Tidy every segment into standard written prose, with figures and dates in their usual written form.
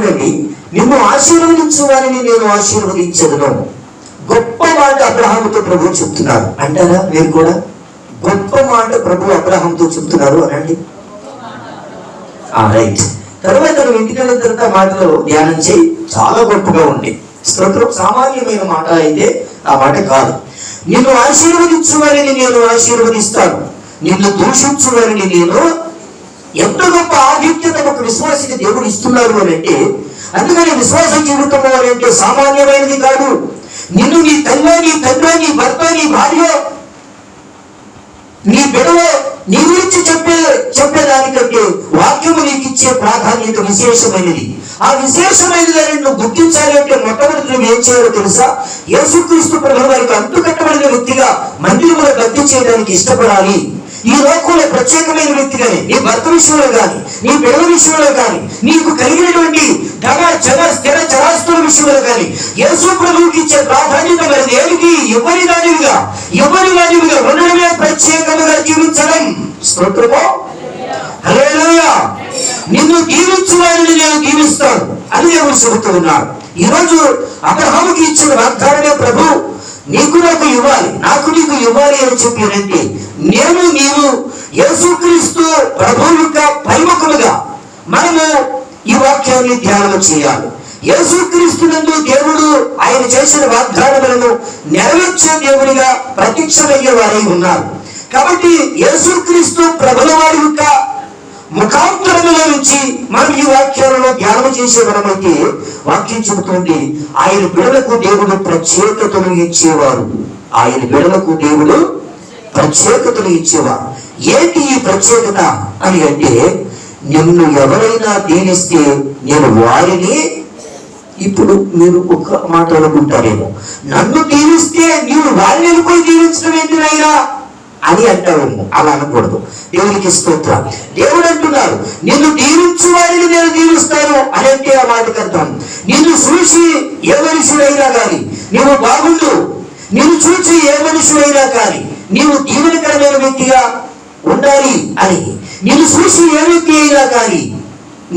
చూడండి, నిన్ను ఆశీర్వదించు వారిని నేను ఆశీర్వదించదును. గొప్ప మాట అబ్రహాముతో ప్రభు చెప్తున్నారు అంటారా? మీరు కూడా గొప్ప మాట ప్రభు అబ్రహాముతో చెప్తున్నారు అనండి. రైట్. తర్వాత నువ్వు ఇంటికి వెళ్ళిన తర్వాత మాటలో ధ్యానం చేయి, చాలా గొప్పగా ఉంది. స్తోత్రం. సామాన్యమైన మాట అయితే ఆ మాట కాదు. నిన్ను ఆశీర్వదించు వారిని నేను ఆశీర్వదిస్తాను, నిన్ను దూషించు వారిని నేను. ఎంత గొప్ప ఆధిక్యత ఒక విశ్వాసికి దేవుడు ఇస్తున్నారు అని అంటే, అందుకని విశ్వాస జీవితం అంటే సామాన్యమైనది కాదు. నిన్ను నీ తల్లి, నీ తండ్రి, నీ భర్త, నీ భార్య, నీ బిడ్డలో నీ గురించి చెప్పేదానికంటే వాక్యము నీకు ఇచ్చే ప్రాధాన్యత విశేషమైనది. ఆ విశేషమైనదని నువ్వు గుర్తించాలి అంటే మొట్టమొదటి నువ్వు ఏం చేయాలో తెలుసా? యేసుక్రీస్తు ప్రభువు వారికి అంటుకట్టబడిన వ్యక్తిగా మందిరములో భక్తి చేయడానికి ఇష్టపడాలి. ఈ లోకంలో ప్రత్యేకమైన వ్యక్తిగానే, నీ భర్త విషయంలో కానీ, నీ బిడ్డల విషయంలో కానీ, నీకు కలిగినటువంటి స్థిర చరాస్తుల విషయంలో కానీ యేసు ప్రభువుకి ఇచ్చే ప్రాధాన్యత మరి దేనికి? ఎవరి దానివిగా ఉండడమే ప్రత్యేకముగా జీవించడం. స్తోత్రము. హల్లెలూయా. నిన్ను దీవించు వారిని నేను దీవిస్తాను అని దేవుడు చెబుతూ ఉన్నాడు. ఈరోజు అబ్రహాముకి ఇచ్చిన వాగ్దానమే ప్రభు నీకు నాకు ఇవ్వాలి, నాకు నీకు ఇవ్వాలి అని చెప్పారంటే, నేను నీవు యేసుక్రీస్తు ప్రభువు యొక్క పరిముఖులుగా మనము ఈ వాక్యాన్ని ధ్యానం చేయాలి. యేసుక్రీస్తునందు దేవుడు ఆయన చేసిన వాగ్దానములను నెరవేర్చే దేవుడిగా ప్రత్యక్షమయ్యే వారై ఉన్నారు. కాబట్టి యేసుక్రీస్తు ప్రభుల వారి యొక్క ముఖాంతరముల నుంచి మనం ఈ వాక్యాలను ధ్యానం చేసే మనమైతే వాక్యం చెబుతుంది, ఆయన బిడ్డలకు దేవుడు ప్రత్యేకతను ఇచ్చేవారు. ఆయన బిడ్డలకు దేవుడు ప్రత్యేకతను ఇచ్చేవారు. ఏంటి ఈ ప్రత్యేకత అని అంటే, నిన్ను ఎవరైనా దీనిస్తే నేను వారిని. ఇప్పుడు మీరు ఒక మాట అనుకుంటారేమో, నన్ను దీవిస్తే నీవు వారిని వెళ్ళిపోయి దీవించడం ఏంటినైనా అని అంటావేమో. అలా అనకూడదు. దేవునికి స్తోత్రం. దేవుడు అంటున్నారు, నిన్ను దీవించు వారిని నేను దీవిస్తాను అని అంటే ఆ మాటకు అర్థం, నిన్ను చూసి ఏ మనుషుడైనా కానీ నీవు బాగుండు, నిన్ను చూసి ఏ మనుషుడైనా కానీ నీవు దీవెనకరమైన వ్యక్తిగా ఉండాలి అని, నిన్ను చూసి ఏ వ్యక్తి అయినా కానీ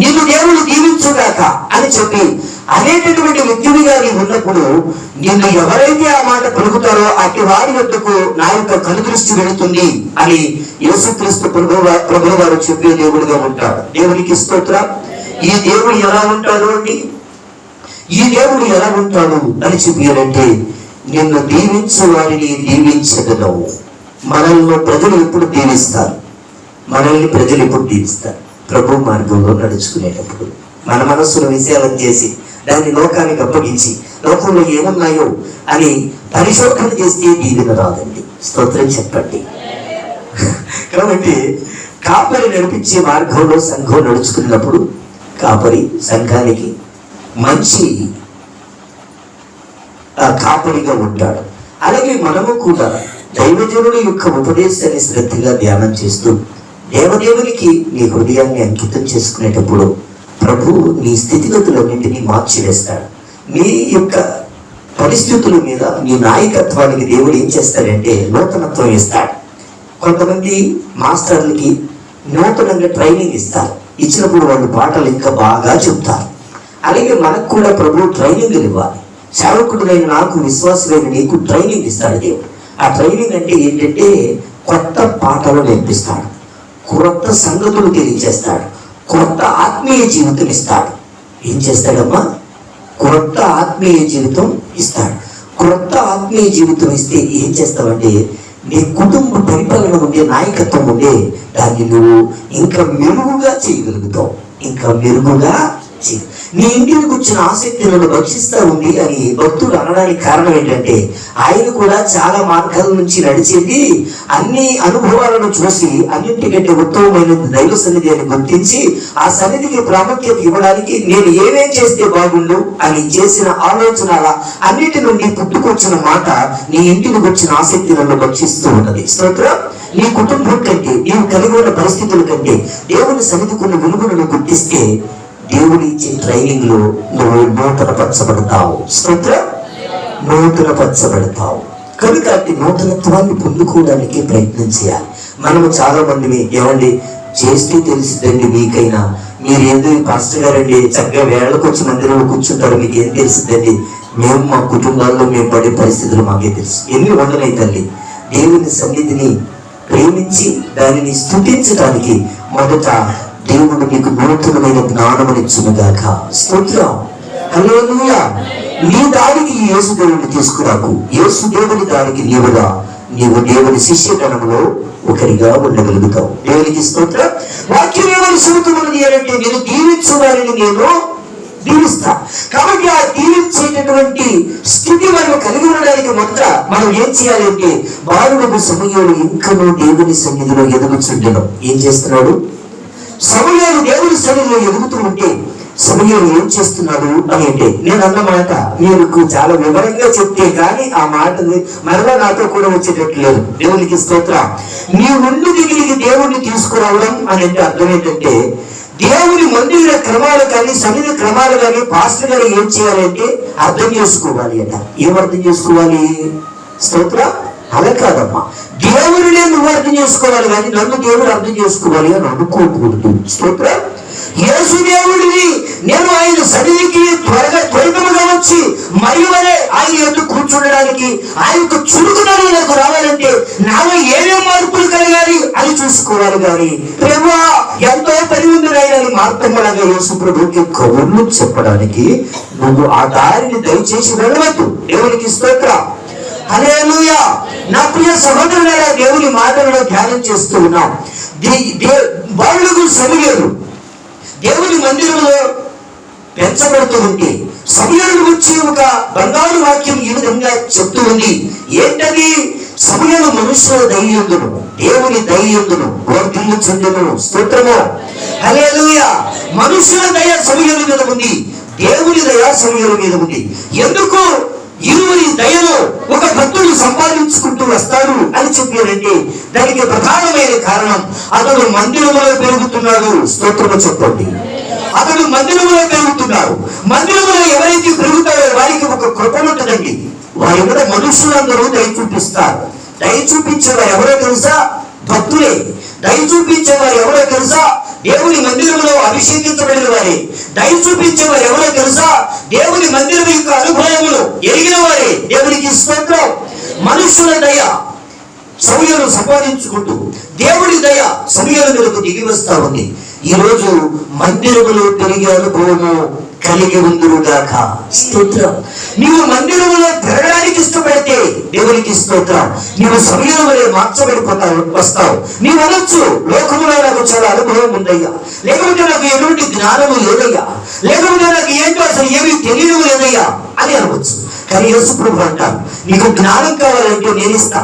నిన్ను దేవుడు దీవించుగాక అని చెప్పి అనేటటువంటి వ్యక్తిగా నీవు ఉన్నప్పుడు, నిన్ను ఎవరైతే ఆ మాట పలుకుతారో అటు వారి వద్దకు నా యొక్క కనుదృష్టి వెళుతుంది అని యేసుక్రీస్తు ప్రభువు వారు చెప్పే దేవుడిగా ఉంటాడు. దేవునికి స్తోత్రం. ఈ దేవుడు ఎలా ఉంటాడు అండి? ఈ దేవుడు ఎలా ఉంటాడు అని చెప్పారంటే, నిన్ను దీవించు వారిని దీవించగలవు. మనల్ని ప్రజలు ఎప్పుడు దీవిస్తారు? మనల్ని ప్రజలు ఎప్పుడు దీవిస్తారు? ప్రభు మార్గంలో నడుచుకునేటప్పుడు మన మనస్సును విశాలం చేసి దాన్ని లోకానికి అప్పగించి లోకంలో ఏమున్నాయో అని పరిశోధన చేస్తే దీవెన రాదండి. స్తోత్రం చెప్పండి. కాబట్టి కాపరి నడిపించే మార్గంలో సంఘం నడుచుకున్నప్పుడు కాపరి సంఘానికి మంచి కాపరిగా ఉంటాడు. అలాగే మనము కూడా దైవజనుడి యొక్క ఉపదేశాన్ని శ్రద్ధగా ధ్యానం చేస్తూ దేవదేవునికి నీ హృదయాన్ని అంకితం చేసుకునేటప్పుడు ప్రభు నీ స్థితిగతులన్నింటినీ మార్చివేస్తాడు. నీ యొక్క పరిస్థితుల మీద నీ నాయకత్వానికి దేవుడు ఏం చేస్తాడంటే నూతనత్వం ఇస్తాడు. కొంతమంది మాస్టర్లకి నూతనంగా ట్రైనింగ్ ఇస్తారు. ఇచ్చినప్పుడు వాళ్ళు పాటలు ఇంకా బాగా చెప్తారు. అలాగే మనకు కూడా ప్రభు ట్రైనింగ్ ఇవ్వాలి. సేవకుడులైన నాకు, విశ్వాసులైన నీకు ట్రైనింగ్ ఇస్తాడు దేవుడు. ఆ ట్రైనింగ్ అంటే ఏంటంటే కొత్త పాటలు నేర్పిస్తాడు, కొత్త సంగతులు తెలియజేస్తాడు, కొత్త ఆత్మీయ జీవితం ఇస్తాడు. ఏం చేస్తాడమ్మా? కొత్త ఆత్మీయ జీవితం ఇస్తాడు. కొత్త ఆత్మీయ జీవితం ఇస్తే ఏం చేస్తావంటే, నీ కుటుంబ పరిపాలన ఉండే, నాయకత్వం ఉండే దాన్ని నువ్వు ఇంకా మెరుగుగా చేయగలుగుతావు. ఇంకా మెరుగుగా నీ ఇంటికి వచ్చిన ఆసక్తి నన్ను భక్షిస్తా ఉంది అని భక్తుడు అనడానికి కారణం ఏంటంటే, ఆయన కూడా చాలా మార్గాల నుంచి నడిచేది అన్ని అనుభవాలను చూసి అన్నింటికంటే ఉత్తమమైన దైవ సన్నిధి అని గుర్తించి ఆ సన్నిధికి ప్రాముఖ్యత ఇవ్వడానికి నేను ఏమేం చేస్తే బాగుండు అని చేసిన ఆలోచన అన్నిటి నుండి పుట్టుకొచ్చిన మాట నీ ఇంటికి వచ్చిన ఆసక్తి నన్ను భక్షిస్తూ ఉన్నది. స్తోత్రం. నీ కుటుంబం కంటే, నీవు కలిగి ఉన్న పరిస్థితుల కంటే దేవుని సన్నిధికున్న విలువలను గుర్తిస్తే దేవుడి ఇచ్చే ట్రైనింగ్ లో నువ్వు నూతనపరచబడతావు. స్తోత్రం. నూతనపరచబడతావు. కనుక నూతనత్వాన్ని పొందుకోవడానికి ప్రయత్నం చేయాలి. మనము చాలా మంది ఏమండి చేస్తే తెలిసిద్దండి మీకైనా. మీరు ఏందో పాస్టర్ గారండి చక్కగా వేళకు వచ్చి మందిరంలో కూర్చుంటారు, మీకు ఏం తెలిసిద్దండి? మేము మా కుటుంబాల్లో మేము పడే పరిస్థితులు మాకే తెలుసు. ఎన్ని వందలై తల్లి దేవుని సన్నిధిని ప్రేమించి దానిని స్తుతించడానికి మొదట దేవుడు మీకు నూతనమైన జ్ఞానమునిచ్చునుగాక. స్తోత్రం. హల్లెలూయా. నీ దానికి యేసు దేవుడిని తీసుకురాకు, యేసు దేవుని దానికి నీవుగా నీవు దేవుని శిష్యగణంలో ఒకరిగా ఉండగలుగుతావు. దేవునికి స్తోత్రం. వాక్యం ఏమని చెబుతున్నది అంటే నేను దీవించు వారిని నేను దీవిస్తా. కాబట్టి ఆ దీవించేటటువంటి స్థితి మనం కలిగి ఉండడానికి మొదట మనం ఏం చేయాలి అంటే బాలుడు సమయంలో ఇంకనూ దేవుని సన్నిధిలో ఎదుగుచుండెను. ఏం చేస్తున్నాడు? సమయాలు దేవుని సన్నిధిలో ఎదుగుతూ ఉంటే సమయం ఏం చేస్తున్నాడు అని అంటే, నేను అన్నమాట మీకు చాలా వివరంగా చెప్తే కానీ ఆ మాటని మరలా నాతో కూడా వచ్చేటట్లు లేదు. దేవునికి స్తోత్రం. నీ ఉండు దిగిలికి దేవుడిని తీసుకురావడం అని అంటే అర్థం ఏంటంటే, దేవుని మందిర క్రమాలు కానీ సన్నిధి క్రమాలు కానీ పాస్టర్ గారు ఏం చేయాలంటే అర్థం చేసుకోవాలి అట. ఏం అర్థం చేసుకోవాలి? స్తోత్రం. అలా కాదమ్మా, దేవుడినే నువ్వు అర్థం చేసుకోవాలి కానీ నన్ను దేవుడు అర్థం చేసుకోవాలి అని అనుకోకూడదు. స్తోత్రం. యేసు దేవుడిని నేను ఆయన సన్నిధికి త్వరగా వచ్చి మరియు ఆయన ఎదురు కూర్చుండడానికి ఆయన యొక్క చురుకుదనం నాకు రావాలంటే నాలో ఏమేం మార్పులు కలగాలి అని చూసుకోవాలి. కానీ ప్రభువా ఎంతో పని ఉంది అని మార్తమ్మలాగా యేసు ప్రభుకి కబుర్లు చెప్పడానికి నువ్వు ఆ దారిని దయచేసి వెళ్ళవద్దు. దేవునికి స్తోత్రం. హల్లెలూయా. నా ప్రియ సహోదరులారా, దేవుని మాటలను ధ్యానం చేస్తూ ఉన్నాం. బాలుడు సమూయేలు దేవుని మందిరంలో పెంచబడుతూ ఉంటే సమూయేలు వచ్చి ఒక బంగారు వాక్యం ఈ విధంగా చెప్తూ ఉంది. ఏంటది? సమూయేలు మనుషుల దయ్యందును దేవుని దయ్యందును వర్ధిల్లు చెందును. స్తోత్రము. హల్లెలూయా. మనుషుల దయ సమూయేలు మీద ఉంది, దేవుని దయ సమూయేలు మీద ఉంది. ఎందుకు ఇరువురి దయను ఒక భక్తుడు సంపాదించుకుంటూ వస్తాడు అని చెప్పారంటే దానికి ప్రధానమైన కారణం అతడు మందిరంలో పెరుగుతున్నాడు. స్తోత్రము చెప్పండి. అతడు మందిరంలో పెరుగుతున్నాడు. మందిరంలో ఎవరైతే పెరుగుతారో వారికి ఒక కృప ఉంటుందండి. వారి మీద మనుషులందరూ దయ చూపిస్తారు. దయ చూపించేవారు ఎవరో తెలుసా? భక్తులే. దయ చూపించేవారు ఎవరో తెలుసా? దేవుని మందిరంలో అభిషేకించబడిన వారే. దయ చూపించేవారు ఎవరో తెలుసా? దేవుని మందిరం యొక్క అనుభవములు ఎరిగిన వారే. దేవునికి స్తోత్రం. మనుషుల దయ సమూయేలు సంపాదించుకుంటూ దేవుడి దయ సమూయేలు మీదకు దిగి వస్తా ఉంది. ఈ రోజు మందిరములో పెరిగే అనుభవము కలిగి ఉందురుగాక. స్తోత్రం. నీవు మందిరములో పెరగడానికి ఇష్టపడితే దేవునికి స్తోత్రం, నీవు సమూయేలు వలె మార్చబడిపోతావు వస్తావు. నీవు అనొచ్చు, లోకములో నాకు చాలా అనుభవం ఉందయ్యా, లేకపోతే నాకు ఎటువంటి జ్ఞానము లేదయ్యా, లేకపోతే నాకు ఏంటో అసలు ఏమీ తెలియదు లేదయ్యా అని అనవచ్చు. కానీ యేసు ప్రభువు అంటారు, నీకు జ్ఞానం కావాలంటే నేను ఇస్తా,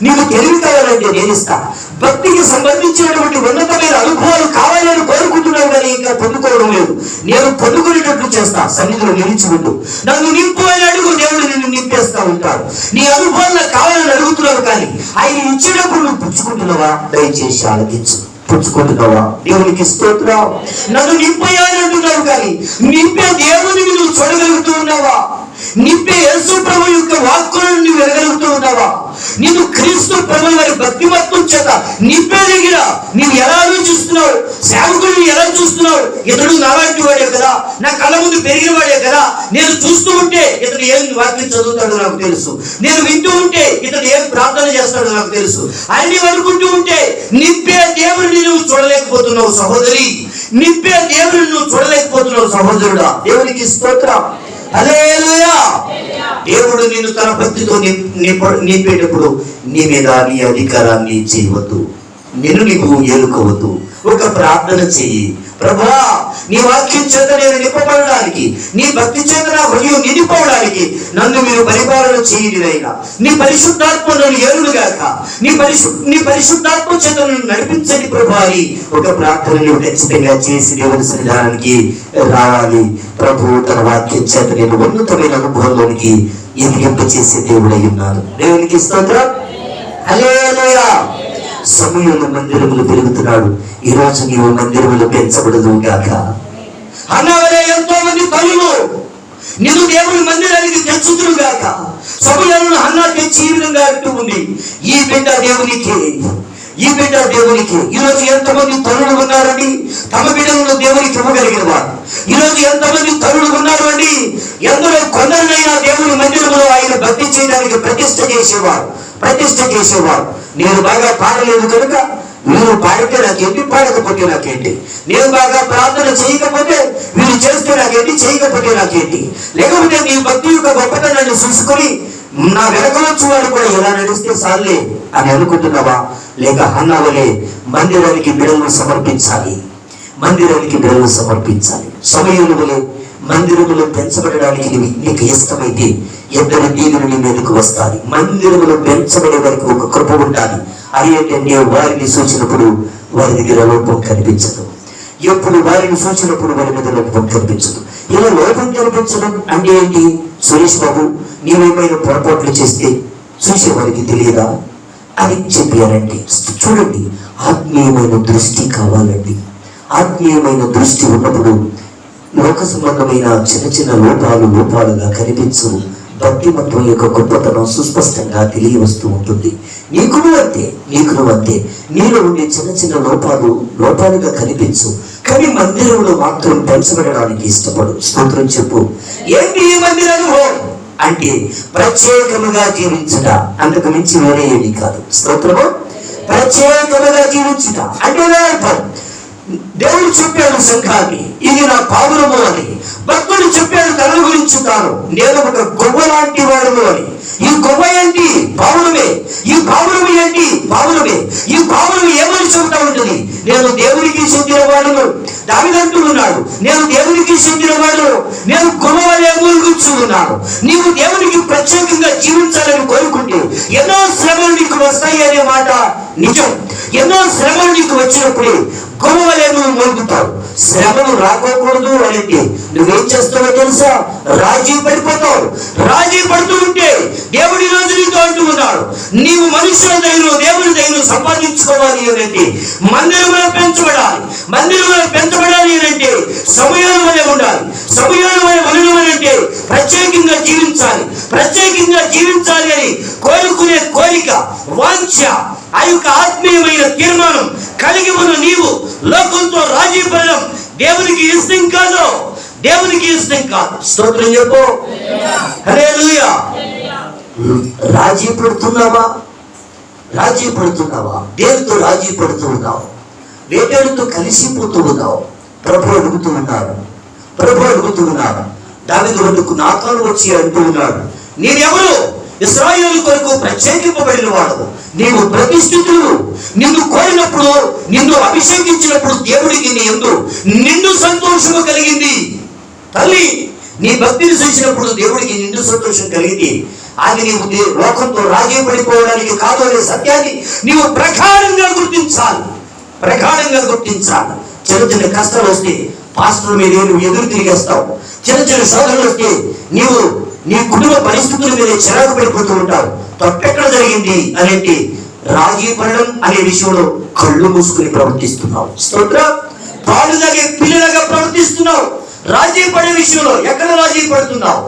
నీకు తెలివి కావాలంటే నేను ఇస్తా. భక్తికి సంబంధించినటువంటి ఉన్నతమైన అనుభవాలు కావాలని కోరుకుంటున్నావు కానీ ఇంకా పొందుకోవడం లేదు. నేను పొందుకునేటట్లు చేస్తా. సన్నిధిలో నిలిచిపోతూ నన్ను నింపు అని అడుగు, దేవుడు నిన్ను నింపేస్తా ఉంటాడు. నీ అనుభవాలు నాకు కావాలని అడుగుతున్నావు కానీ ఆయన ఇచ్చేటప్పుడు నువ్వు పుచ్చుకుంటున్నావా? దయచేసి ఆలోచించు. పుచ్చుకుంటున్నావా? దేవునికి స్తోత్రం. నన్ను నింపేయాలని అంటున్నావు కానీ నింపే దేవుడిని నువ్వు చూడగలుగుతూ ఉన్నావా? నింపే యేసు ప్రభు యొక్క వాక్కులను నువ్వు వినగలుగుతూ ఉన్నావా? నిన్ను క్రీస్తు ప్రభు వారి భక్తిమత్వం చేత నింపే దగ్గర నువ్వు ఎలా ఆలోచిస్తున్నావు? సేవకుడిని ఎలా చూస్తున్నావు? ఇతడు నాలాంటి వాడే కదా, నా కళ్ళ ముందు పెరిగిన వాడే కదా, నేను చూస్తూ ఉంటే ఇతడు ఏం వాక్యం చదువుతాడో నాకు తెలుసు, నేను వింటూ ఉంటే ఇతడు ఏం ప్రార్థన చేస్తాడో నాకు తెలుసు అన్ని అనుకుంటూ ఉంటే నింపే దేవుడిని నువ్వు చూడలేకపోతున్నావు సహోదరి. నింపే దేవుడిని నువ్వు చూడలేకపోతున్నావు సహోదరుడా. దేవునికి స్తోత్రం. హల్లెలూయా. దేవుడు నిన్ను తన భక్తితో నింపేటప్పుడు నీ మీద నీ అధికారాన్ని చేయవద్దు, నిన్ను నీకు ఏలుకోవద్దు. ఒక ప్రార్థన చెయ్యి. ప్రభువా, నీ వాక్యం చేత నేను నింపబడడానికి, నీ భక్తి చేత నా హృదయం నిండిపోవడానికి నన్ను మీరు పరిపాలన చేయనిదైనా నీ పరిశుద్ధాత్మ నన్ను ఏలుగాక, నీ పరిశుద్ధాత్మ చేత నన్ను నడిపించండి ప్రభువా అని ఒక ప్రార్థనను ఖచ్చితంగా చేసి దేవుని సన్నిధానానికి రావాలి. ప్రభువు తన వాక్యం చేత నేను ఉన్నతమైన అనుభవంలోనికి ఎదిగింప చేసే దేవుడై ఉన్నాను. దేవునికి స్తోత్రం. హల్లెలూయా. సమూయేలు మందిరములు పెరుగుతున్నాడు. ఈ రోజు నీవు మందిరములు పెంచబడదు గాక. అన్నవలే ఎంతో మంది తల్లులు నిన్ను దేవుని మందిరానికి తెచ్చుతురు గాక. సమూయేలును హన్నా తెచ్చి ఈ విధంగా అంటూ ఉంది, ఈ బిడ్డ దేవునికి, ఈ బిడ్డ దేవునికి. ఈరోజు ఎంతమంది తల్లులు ఉన్నారండి తమ బిడ్డలను దేవునికి ఇవ్వగలిగిన వారు? ఈరోజు ఎంతమంది తల్లులు ఉన్నారు అండి ఎందరో కొందరినైనా దేవుని మందిరంలో ఆయన భక్తి చేయడానికి ప్రతిష్ట చేసేవారు. నేను బాగా పాడలేదు కనుక మీరు పాడితే నాకేంటి, పాడకపోతే నాకేంటి? నేను బాగా ప్రార్థన చేయకపోతే మీరు చేస్తే నాకేంటి, చేయకపోతే నాకేంటి? లేకపోతే నీ భక్తి యొక్క గొప్పతనాన్ని చూసుకొని నా వెనకవచ్చు వాడు కూడా ఎలా నడిస్తే సార్లే అని అనుకుంటున్నావా? లేక హన్నా వలె మందిరానికి బిడలను సమర్పించాలి, సమయంలో వలె మందిరములో పెంచబడడానికి నీకు ఇష్టమైతే ఇద్దరు దీవులు నీ మీదకు వస్తాయి. మందిరములో పెంచబడే వరకు ఒక కృప ఉండాలి. అది ఏంటంటే వారిని చూసినప్పుడు వారి దగ్గర లోపం కనిపించదు. ఎప్పుడు వారిని చూసినప్పుడు వారి మీద లోపం కనిపించదు. ఇలా లోపం కనిపించడం అంటే ఏంటి? సురేష్ బాబు, నీవేమైనా పొరపాట్లు చేస్తే చూసేవారికి తెలియదా అని చెప్పారండి. చూడండి, ఆత్మీయమైన దృష్టి కావాలండి. ఆత్మీయమైన దృష్టి ఉన్నప్పుడు లోక సంబంధమైన చిన్న చిన్న లోపాలుగా కనిపించవు. భక్తిమత్వం యొక్క గొప్పతనం సుస్పష్టంగా తెలియవస్తూ ఉంటుంది. నీకు అంతే. నీలో ఉండే చిన్న చిన్న లోపాలుగా కనిపించు, కానీ మందిరంలో మాత్రం పెంచబడడానికి ఇష్టపడు. స్తోత్రం చెప్పు. ఏంటి ఈ మందిరము అంటే ప్రత్యేకముగా జీవించుట, అంతకు మించి వేరే ఏది కాదు. స్తోత్రము. ప్రత్యేకముగా జీవించుట అంటే అర్థం. దేవుడు చెప్పాడు సంఘాన్ని, ఇది నా పావురము అని. భక్తుడు చెప్పాడు తన గురించి తాను, నేను ఒక గొవ్వ లాంటి వాడును అని. ఈ గొవ్వ ఏంటి? పావురమే. ఈ పావురము ఏంటి? పావురమే. ఈ పావురము ఏమని చెబుతా ఉంటుంది? నేను దేవునికి చెందిన వాడును. దావిదంటున్నాడు, నేను దేవునికి చెందిన వాడును, నేను గొవ్వ వలె మూలుగుచున్నాను. నీవు దేవునికి ప్రత్యేకంగా జీవించాలని కోరుకుంటే ఎన్నో శ్రమలు నీకు వస్తాయి అనే మాట నిజం. ఎన్నో శ్రమలు నీకు వచ్చినప్పుడే గొవ్వ వలె నువ్వు మూలుగుతావు. శ్రమలు రాకోకూడదు అంటే నువ్వేం చేస్తావో తెలుసా? రాజీ పడిపోతావు. రాజీ పడుతూ ఉంటే దేవుడి రోజు నీతో అంటూ ఉన్నాడు, నీవు మనుషుల దైను దేవుని దైను సంపాదించుకోవాలి అంటే మందిరంలో పెంచబడాలి అంటే సమయాల వలె ఉండాలి. సమయాల వలె ఉండడం అంటే ప్రత్యేకంగా జీవించాలి అని కోరుకునే కోరిక, వాంఛ, ఆ యొక్క ఆత్మీయమైన తీర్మానం కలిగి ఉన్న నీవు లోకంతో రాజీ పడడం దేవునికి ఇష్టం కాదు. స్తోత్రం చెప్పు. హల్లెలూయా. రాజీ పడుతున్నావా? దేవునితో రాజీ పడుతూ ఉన్నావు. వేటలతో కలిసిపోతూ ఉన్నావు. ప్రభు అడుగుతూ ఉన్నారు. దావీదు వద్దకు నాతాను వచ్చి అంటూ ఉన్నాడు, నీవెవరు? ఇశ్రాయేలు కొరకు ప్రత్యేకింపబడిన వాడు, నీవు ప్రతిష్ఠితుడు. నిన్ను కోరినప్పుడు, నిన్ను అభిషేకించినప్పుడు దేవుడికి నీ యందు నిండు సంతోషము కలిగింది. తల్లి, నీ భక్తిని చూసినప్పుడు దేవుడికి నిండు సంతోషం కలిగింది. అది నీవు లోకంతో రాజీ పడిపోవడానికి కాదు అనే సత్యాన్ని నీవు ప్రగాఢంగా గుర్తించాలి. చిన్న చిన్న కష్టాలు వస్తే పాస్టర్ మీద నువ్వు ఎదురు తిరిగేస్తావు. చిన్న చిన్న శోధనలు వస్తే నీవు నీ కుటుంబ పరిస్థితుల మీద చిరాకు పడిపోతూ ఉంటావు. తప్పెక్కడ జరిగింది అనేది రాజీ పడడం అనే విషయంలో కళ్ళు మూసుకుని ప్రవర్తిస్తున్నావు. స్తోత్రం. పాలు తాగే పిల్లలుగా ప్రవర్తిస్తున్నావు. రాజీ పడే విషయంలో ఎక్కడ రాజీ పడుతున్నావు?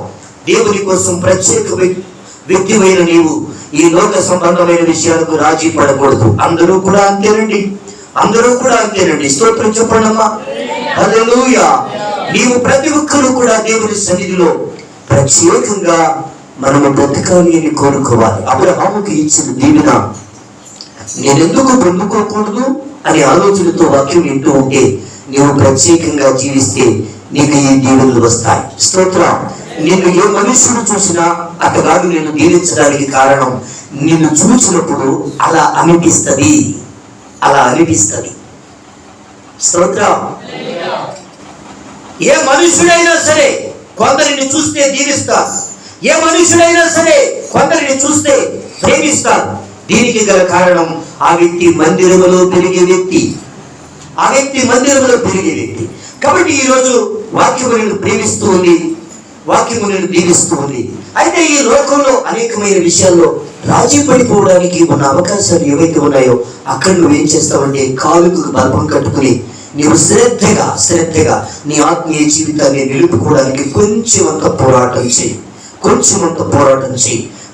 దేవుని కోసం ప్రత్యేక వ్యక్తిమైన నీవు ఈ లోక సంబంధమైన విషయాలకు రాజీ పడకూడదు. అందరూ కూడా అంతేనండి. స్తోత్రం చెప్పండమ్మా. హల్లెలూయా. నీవు ప్రతి ఒక్కరూ కూడా దేవుని సన్నిధిలో ప్రత్యేకంగా మనము బ్రతకాలి అని కోరుకోవాలి. అబ్రహాముకి ఇచ్చిన దీవెన నేనెందుకు పొందుకోకూడదు అనే ఆలోచనతో వాక్యం వింటూ ఉంటే నీవు ప్రత్యేకంగా జీవిస్తే నీకు ఈ దీవెనలు వస్తాయి. స్తోత్రం. నిన్ను ఏ మనుషుడు చూసినా అతగాడు నేను దీవించడానికి కారణం నిన్ను చూసినప్పుడు అలా అనిపిస్తుంది. స్తోత్రం. ఏ మనుషుడైనా సరే కొందరిని చూస్తే దీవిస్తారు. ఏ మనుషుడైనా సరే కొందరిని చూస్తే ప్రేమిస్తారు. దీనికి గల కారణం ఆ వ్యక్తి మందిరములో పెరిగే వ్యక్తి. కాబట్టి ఈరోజు వాక్యము నిన్ను ప్రేమిస్తూ ఉంది, వాక్యము నిన్ను దీవిస్తూ ఉంది. అయితే ఈ లోకంలో అనేకమైన విషయాల్లో రాజీ పడిపోవడానికి ఉన్న అవకాశాలు ఏవైతే ఉన్నాయో అక్కడ నువ్వేం చేస్తావంటే కాలుకు బల్బం కట్టుకుని నీవు శ్రద్ధగా నీ ఆత్మీయ జీవితాన్ని నిలుపుకోవడానికి కొంచెమంత పోరాటం చేయి.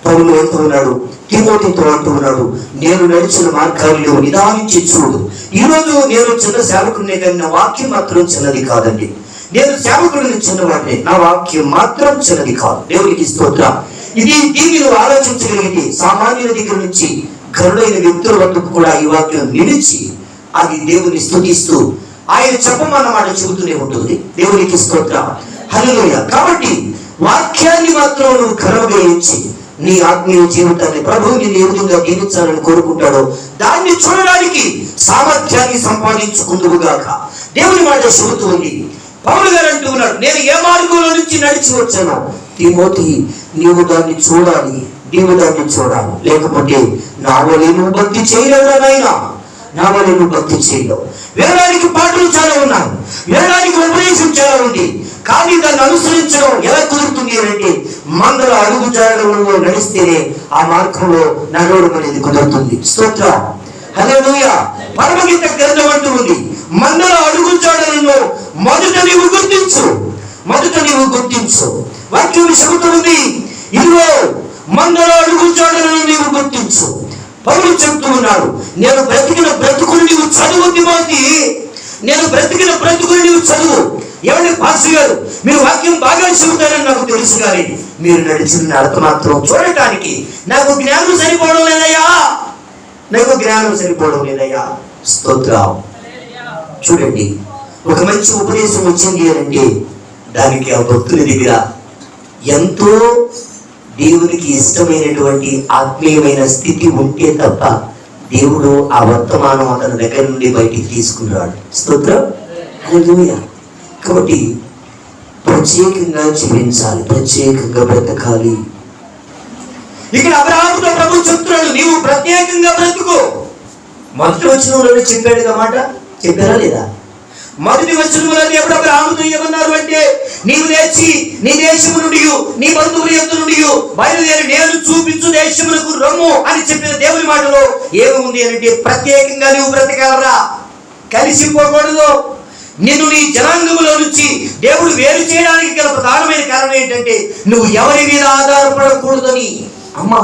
పౌలు ఎంత ఉన్నాడు? తిమోతితో అంటూ ఉన్నాడు, నేను నడిచిన మార్గాల్లో నిదానించి చూడు. ఈరోజు నేను చిన్న సేవకుడినే కానీ నా వాక్యం మాత్రం చిన్నది కాదండి. నేను సేవకుడిని చిన్నవాడిని, నా వాక్యం మాత్రం చిన్నది కాదు. దేవునికి స్తోత్రం. దీన్ని నువ్వు ఆలోచించగలిగితే సామాన్యుల దగ్గర నుంచి గరుడైన వ్యక్తుల వద్దకు కూడా ఈ వాక్యం నిలిచి అది దేవుని స్తుతిస్తూ ఆయన చెప్పమన్న మాట చెబుతూనే ఉంటుంది. దేవునికి స్తోత్రం. హల్లెలూయా. కాబట్టి వాక్యాన్ని మాత్రం నువ్వు ఘనముగా ఎంచి నీ ఆత్మీయ జీవితాన్ని ప్రభువు నిన్ను ఏ విధంగా దీవించాలని కోరుకుంటాడో దాన్ని చూడడానికి సామర్థ్యాన్ని సంపాదించుకుందువుగాక. దేవుని మాట చెబుతూ ఉంది. పౌలు గారు అంటూ ఉన్నాడు, నేను ఏ మార్గంలో నుంచి నడిచి వచ్చానో తిమోతి నీవు దాన్ని చూడాలి, నీవు దాన్ని చూడాలి. లేకపోతే నా వలె నువ్వు భక్తి చేయలేవురా నాయనా, నా వలె నువ్వు భక్తి చేయలేవు. వినడానికి పాటలు చాలా ఉన్నాయి, వినడానికి ఉపదేశం చాలా ఉంది, కానీ దాన్ని అనుసరించడం ఎలా కుదురుతుంది అంటే మందల అడుగు జాడడంలో నడిస్తేనే ఆ మార్గంలో నడవడం అనేది కుదురుతుంది. స్తోత్రం. హల్లెలూయా. పరమగీత గ్రంథం అంటూ ఉంది, మందల అడుగు జాడలలో మొదట నీవు గుర్తించు, మొదట నీవు గుర్తించు. వాక్యం చెబుతుంది, ఇదిగో మందల అడుగు జాడలను నీవు గుర్తించు. పౌలు చెప్తూ ఉన్నాడు, నేను బ్రతికిన బ్రతుకుని నీవు చదువు తిమోతి, నేను బ్రతికిన బ్రతుకుని నీవు చదువు. ఎవరి పాస్ గారు మీరు వాక్యం బాగా చెబుతారని నాకు తెలుసు, కానీ మీరు నడిచిన నడక మాత్రం చూడటానికి నాకు జ్ఞానం సరిపోవడం లేదయ్యా, నాకు జ్ఞానం సరిపోవడం లేదయ్యా. స్తోత్రం. చూడండి, ఒక మంచి ఉపదేశం వచ్చింది అంటే దానికి ఆ భక్తుల దగ్గర ఎంతో దేవునికి ఇష్టమైనటువంటి ఆత్మీయమైన స్థితి ఉంటే తప్ప దేవుడు ఆ వర్తమానం అతని దగ్గర నుండి బయటికి తీసుకున్నాడు. స్తోత్రం. హల్లెలూయా. కాబట్టి ప్రత్యేకంగా జీవించాలి, ప్రత్యేకంగా బ్రతకాలి. ఇక్కడ అబ్రహాముతో ప్రభు చెప్తున్నాడు, నీవు ప్రత్యేకంగా బ్రతుకు. మొదటి వచనంలోనే చెప్పాడు మాట, చెప్పారా లేదా? మొదటి వచనంలో దేవుడు అబ్రహాముతో ఏమన్నారు అంటే, నీవు లేచి నీ దేశము నుండి నీ బంధువుల యొద్ద నుండి బయలుదేరి నేను చూపించు దేశములకు రమ్ము అని చెప్పిన దేవుని మాటలో ఏముంది అంటే ప్రత్యేకంగా నువ్వు బ్రతకాలరా, కలిసిపోకూడదు. నిన్ను నీ జనాంగంలో నుంచి దేవుడు వేరు చేయడానికి గల ప్రధానమైన కారణం ఏంటంటే నువ్వు ఎవరి మీద ఆధారపడకూడదని. అమ్మా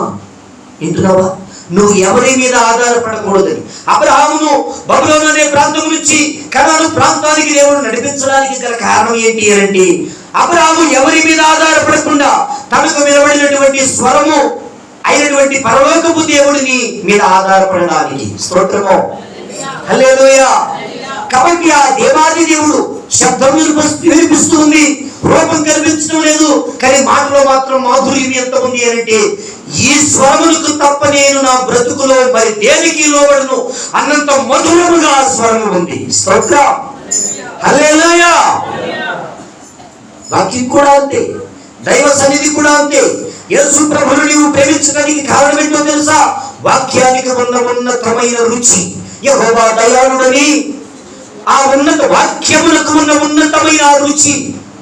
వింటున్నావా? నువ్వు ఎవరి మీద ఆధారపడకూడదని. అబ్రహామును బబులోను అనే ప్రాంతం నుంచి కనాను ప్రాంతానికి దేవుడు నడిపించడానికి గల కారణం ఏంటి అంటే అబ్రహాము ఎవరి మీద ఆధారపడకుండా తనకు వినబడినటువంటి స్వరము అయినటువంటి పరలోకపు దేవుడిని మీద ఆధారపడడానికి. స్తోత్రము. హల్లెలూయా. కాబట్టి ఆ దేవాది దేవుడు శబ్దం వినిపిస్తుంది, రూపం కనిపించడం లేదు, కానీ మాటలో మాత్రం మాధుర్యం ఎంత ఉంది అంటే ఈ స్వరములకు తప్ప నేను నా బ్రతుకులో మరి దేనికి లోబడను అన్నంత మధురముగా ఆ స్వరము ఉంది. స్తోత్రం. హల్లెలూయా. వాక్యం కూడా అంతే, దైవ సన్నిధి కూడా అంతే. యేసు ప్రభువును నీవు ప్రేమించడానికి కారణం ఏంటో తెలుసా? వాక్యానికి ఉన్న ఉన్నతమైన రుచి. యెహోవా దయాళుడని ఆ ఉన్నత వాక్యములకు ఉన్న ఉన్నతమైన రుచి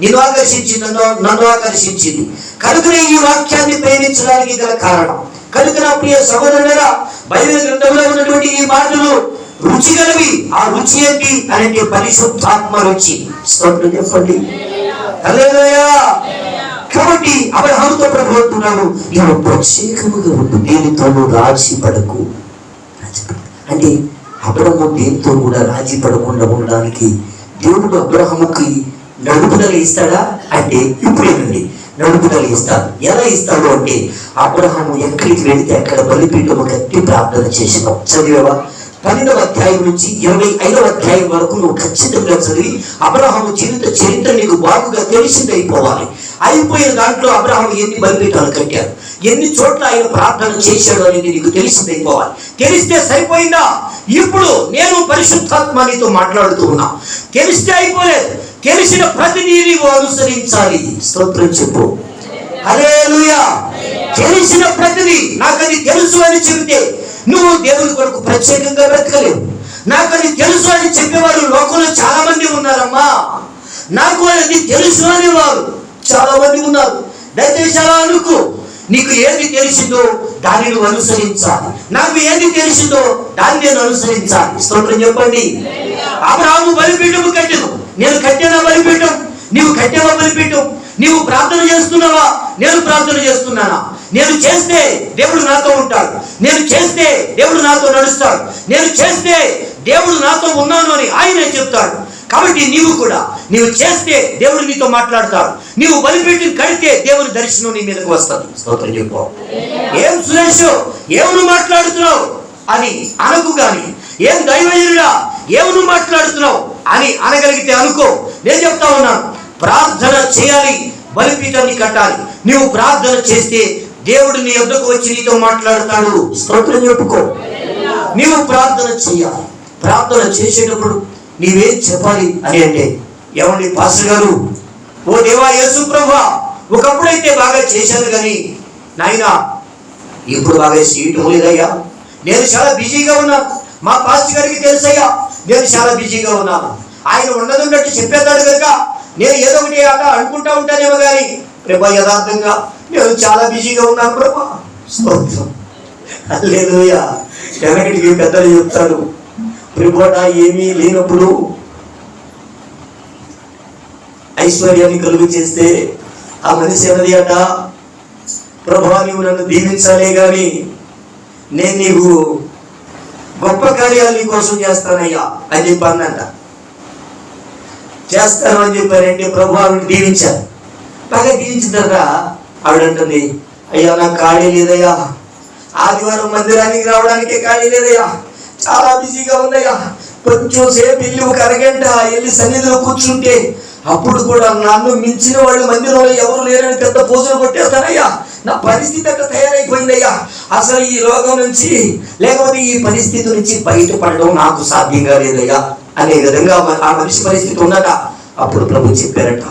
నిన్ను ఆకర్షించింది, నన్ను ఆకర్షించింది. కనుకనే ఈ వాక్యాన్ని ప్రేమించడానికి గల కారణం. కనుక నా ప్రియ సహోదరులారా, బైబిల్ గ్రంథంలో ఉన్నటువంటి ఈ మాటలు రుచి గలవి. ఆ రుచి ఏంటి అంటే పరిశుద్ధాత్మ రుచి. స్తోత్రం చెప్పండి. హల్లెలూయా. కాబట్టి అబ్రహాముతో ప్రభు అంటున్నాడు, నీవు ప్రత్యేకముగా ఉండు, దేనితోనూ రాజీ పడకు. అంటే అబ్రహాము దేనితో కూడా రాజీ పడకుండా ఉండడానికి దేవుడు అబ్రహాముకి నడుపుదల ఇస్తాడా అంటే ఇప్పుడేనండి నడుపుదల ఇస్తాడు. ఎలా ఇస్తాడు అంటే అబ్రహాము ఎక్కడికి వెళితే అక్కడ బలిపీఠము కట్టి ప్రార్థన చేసినాం. చదివేవా? 12వ అధ్యాయం నుంచి 25వ అధ్యాయం వరకు నువ్వు ఖచ్చితంగా చదివి అబ్రహాము జీవిత చరిత్ర నీకు బాగుగా తెలిసింది అయిపోవాలి. అయిపోయిన దాంట్లో అబ్రహాము ఎన్ని బలిపీఠాలు కట్టాడు, ఎన్ని చోట్ల ఆయన ప్రార్థన చేశాడు అనేది నీకు తెలిసింది అయిపోవాలి. తెలిస్తే సరిపోయిందా? ఇప్పుడు నేను పరిశుద్ధాత్మనితో మాట్లాడుతూ ఉన్నా. తెలిస్తే అయిపోలేదు, తెలిసిన ప్రతిదీ నీవు అనుసరించాలి. స్తోత్రం చెప్పు. హల్లెలూయా. తెలిసిన ప్రతిదీ నాకు అది తెలుసు అని చెబితే నువ్వు దేవుని కొరకు ప్రత్యేకంగా బ్రతకలేవు. నాకు అది తెలుసు అని చెప్పేవారు లోకంలో చాలా మంది ఉన్నారమ్మా. నాకు అది తెలుసు అనేవారు చాలా మంది ఉన్నారు. దయచేసి అలా అనుకో. నీకు ఏది తెలిసిందో దాన్ని నువ్వు అనుసరించాలి. నాకు ఏది తెలిసిందో దాన్ని నేను అనుసరించాలి. స్తోత్రం చెప్పండి. అబ్రహాము బలిపీఠము కట్టెను, నేను కట్టానా బలిపీఠం, నీవు కట్టావా బలిపీఠం? నీవు ప్రార్థన చేస్తున్నావా? నేను ప్రార్థన చేస్తున్నానా? నేను చేస్తే దేవుడు నాతో ఉంటాడు, నేను చేస్తే దేవుడు నాతో నడుస్తాడు, నేను చేస్తే దేవుడు నాతో ఉన్నాను అని ఆయనే చెప్తాడు. కాబట్టి నీవు చేస్తే దేవుడు నీతో మాట్లాడతాడు. నీవు బలిపీఠం కడితే దేవుని దర్శనం నీ మీదకు వస్తుంది. స్తోత్రం చెప్పు. ఏం సురేష్, ఏం నువ్వు మాట్లాడుతున్నావు అని అనకు. కానీ ఏం దైవజనుడా, ఏం నువ్వు మాట్లాడుతున్నావు అని అనగలిగితే అనుకో. నేను చెప్తా ఉన్నాను, ప్రార్థన చేయాలి, బలిపీఠాన్ని కట్టాలి. నీవు ప్రార్థన చేస్తే దేవుడు నీ యొద్దకు వచ్చి నీతో మాట్లాడతాడు. స్తోత్రం చెప్పుకో. నీవు ప్రార్థన చేయాలి. ప్రార్థన చేసేటప్పుడు నీవేం చెప్పాలి అని అంటే, ఏమండి పాస్టర్ గారు, ఓ దేవా యేసు ప్రభువా, ఒకప్పుడైతే బాగా చేశాను కానీ నాయనా ఇప్పుడు బాగా చేయటం లేదయ్యా, నేను చాలా బిజీగా ఉన్నాను. మా పాస్టర్ గారికి తెలుసయ్యా, నేను చాలా బిజీగా ఉన్నాను. ఆయన ఉన్నదన్నట్టు చెప్పేస్తాడు కనుక నేను ఏదో ఒకటి ఆట అనుకుంటా ఉంటానేమో కానీ ప్రభా యథార్థంగా నేను చాలా బిజీగా ఉన్నాను ప్రభా. స్తోత్రం. హల్లెలూయా. వెనకటికి పెద్దలు చెప్తారు, ప్రభుట ఏమీ లేనప్పుడు ఐశ్వర్యాన్ని కలుగు చేస్తే ఆ మనిషి అన్నది అట, ప్రభా నీవు నన్ను దీవించాలే గాని నేను నీకు గొప్ప కార్యాలు నీ కోసం చేస్తానయ్యా అని చెప్పానంట. చేస్తాను అని చెప్పారంటే ప్రభు ఆవిడ దీవించారు. బాగా దీవించిన తర్వాత ఆవిడ అంటుంది, అయ్యా నాకు ఖాళీ లేదయ్యా, ఆదివారం మందిరానికి రావడానికే ఖాళీ లేదయ్యా, చాలా బిజీగా ఉందయ్యా. కొంచెం సేపు వెళ్ళి ఒక అరగంట వెళ్ళి సన్నిధిలో కూర్చుంటే అప్పుడు కూడా నన్ను మించిన వాళ్ళు మందిరంలో ఎవరు లేరని పెద్ద పూజలు కొట్టేస్తానయ్యా. నా పరిస్థితి అట్లా తయారైపోయిందయ్యా. అసలు ఈ రోగం నుంచి లేకపోతే ఈ పరిస్థితి నుంచి బయటపడడం నాకు సాధ్యంగా లేదయ్యా అనే విధంగా ఆ మనిషి పరిస్థితి ఉన్నట. అప్పుడు ప్రభు చెప్పారట,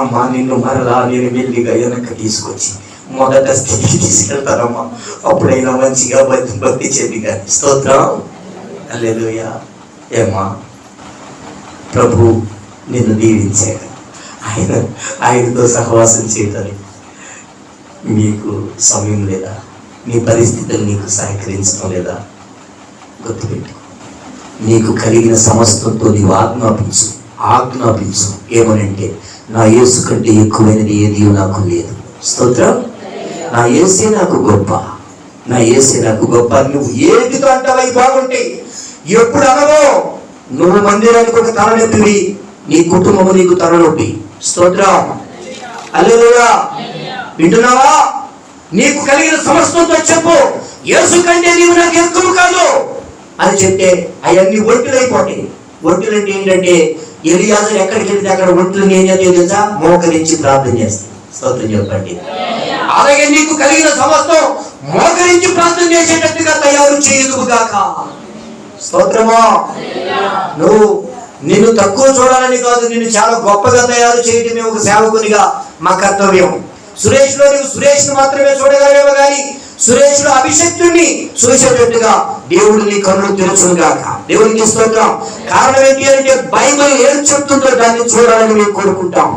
అమ్మా నిన్ను మరలా నేను మెల్లిగా వెనక్కి తీసుకొచ్చి మొదట స్థితికి తీసుకెళ్తానమ్మా, అప్పుడైనా మంచిగా భక్తి చెంది కానీ. స్తోత్రం. హల్లెలూయా. ఏమా ప్రభు నిన్ను దీవించాడు. ఆయనతో సహవాసం చేయడానికి నీకు సమయం లేదా? నీ పరిస్థితులు నీకు సహకరించడం లేదా? గుర్తుపెట్టు, నీకు కలిగిన సమస్తంతో నీవు ఆజ్ఞాపించు. ఏమనంటే, నా యేసు కంటే ఎక్కువైనది ఏది నాకు లేదు. స్తోత్రం. నా యేసే నాకు గొప్ప, నా యేసే నాకు గొప్ప. నువ్వు ఏదితో అంటావై బాగుంటే ఎప్పుడు అనవో, నువ్వు మందిరానికి ఒక తలనొప్పివి, నీ కుటుంబము నీకు తలనొప్పి. స్తోత్రం. హల్లెలూయా. వింటున్నావా? నీకు కలిగిన సమస్తంతో చెప్పు, యేసు కంటే నీవు నాకు ఎక్కువ కాదు అని చెప్తే అవన్నీ ఒంటిలైపోతాయి. ఒంటిలు అంటే ఏంటంటే, ఎలియాజరు ఎక్కడికి వెళ్తే అక్కడ ఒంటిలు ఏం చేస్తా మోకరించి ప్రార్థన చేస్తాయి. స్తోత్రం చెప్పండి. అలాగే నీకు కలిగిన సమస్తం మోకరించి ప్రార్థన చేసేటట్టుగా తయారు చేయదుగాక. స్తోత్రమా. నిన్ను తక్కువ చూడాలని కాదు, నిన్ను చాలా గొప్పగా తయారు చేయటమే ఒక సేవకునిగా మా కర్తవ్యం. సురేష్లో నీవు సురేష్ను మాత్రమే చూడగలవేమో కానీ సురేష్లో అభిషక్తుడిని చూసేటట్టుగా దేవుడు నీ కన్నులు తెరుచునుగాక. దేవునికి స్తోత్రం. కారణం ఏంటి అంటే, బైబిల్ ఏం చెప్తుందో దాన్ని చూడాలని మేము కోరుకుంటాం.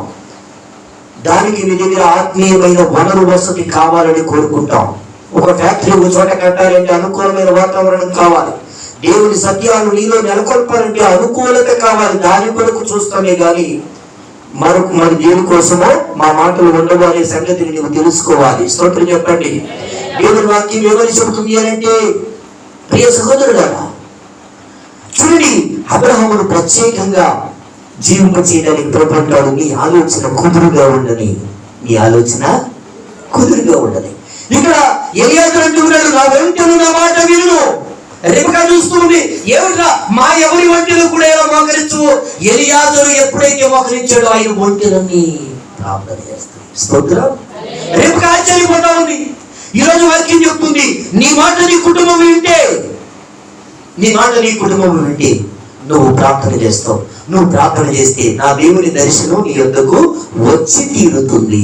దానికి మీ దగ్గర ఆత్మీయమైన వనరు వసతి కావాలని కోరుకుంటాం. ఒక ఫ్యాక్టరీ ఒక చోట కట్టాలంటే అనుకూలమైన వాతావరణం కావాలి. దేవుని సత్యాలు నీలో నెలకొల్పాలంటే అనుకూలత కావాలి. దాని కొరకు చూస్తామే కానీ మరి దేనికోసమో మా మాటలు ఉండవు అనే సంగతిని నువ్వు తెలుసుకోవాలి. స్తోత్రం చెప్పండి. దేవుని వాక్యం ఏమని చెబుతుంది అంటే, ప్రియ సహోదరులారా చూడండి, అబ్రహామును ప్రత్యేకంగా జీవింపచేయడానికి ప్రభుత్వాడు నీ ఆలోచన కుదురుగా ఉండని. నీ ఆలోచన కుదురుగా ఉండని. ఇక్కడ ఎలియాజరు అంటున్నాడు, నా వెంటను నా మాట విను. రెబెకా చూస్తుంది, ఏమిట్రా మా ఎవరి ఒంటెలు కూడా ఎలా మోకరించు. ఎలియాజరు ఎప్పుడైతే మోకరించాడో ఆయన ఒంటెలన్నీ ప్రార్థన చేస్తాడు. స్తోత్రం. రెబెకా ఆశ్చర్యపోతా ఉంది. ఈరోజు వాక్యం చెప్తుంది, నీ మాట నీ కుటుంబం వింటే నువ్వు ప్రార్థన చేస్తావు. నువ్వు ప్రార్థన చేస్తే నా దేవుని దర్శనం నీ యొద్దకు వచ్చి తీరుతుంది.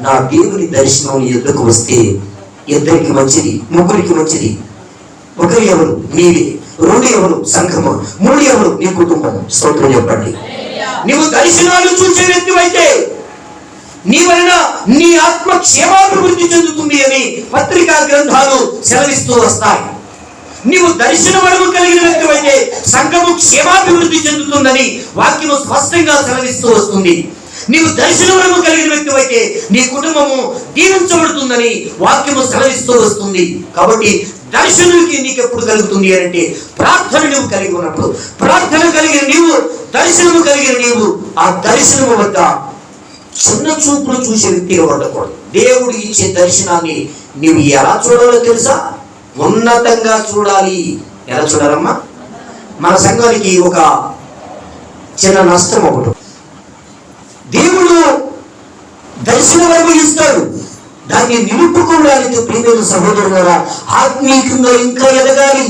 నా దేవుని దర్శనం నీ యొద్దకు వస్తే ఇద్దరికి మంచిది, ముగ్గురికి మంచిది. ఒకరు ఎవరు? నీవే. రెండు ఎవరు? సంఘము. మూడు ఎవరు? నీ కుటుంబం. స్తోత్రం చెప్పండి. నీవు దర్శనాలు చూసే వ్యక్తివైతే నీ వలన నీ ఆత్మ క్షేమాభివృద్ధి చెందుతుంది అని పత్రికా గ్రంథాలు సెలవిస్తూ వస్తాయి. నీవు దర్శనము కలిగిన వ్యక్తివైతే సంఘము క్షేమాభివృద్ధి చెందుతుందని వాక్యము స్పష్టంగా సెలవిస్తూ వస్తుంది. నీవు దర్శనము కలిగిన వ్యక్తి అయితే నీ కుటుంబము దీవించబడుతుందని వాక్యము సెలవిస్తూ వస్తుంది. కాబట్టి దర్శనానికి నీకు ఎప్పుడు కలుగుతుంది అంటే ప్రార్థన నువ్వు కలిగి ఉన్నప్పుడు. ప్రార్థన కలిగిన నీవు, దర్శనము కలిగిన నీవు ఆ దర్శనము వద్ద చిన్న చూపులు చూసే వ్యక్తిగా ఉండకూడదు. దేవుడు ఇచ్చే దర్శనాన్ని నీవు ఎలా చూడాలో తెలుసా? ఉన్నతంగా చూడాలి. ఎలా చూడాలమ్మా? మన సంఘానికి ఒక చిన్న నష్టం ఒకటి, దేవుడు దర్శనం అనుభవిస్తాడు, దాన్ని నిలుపుకోవడానికి ప్రియమైన సహోదరులారా ఆత్మీయంగా ఇంకా ఎదగాలి.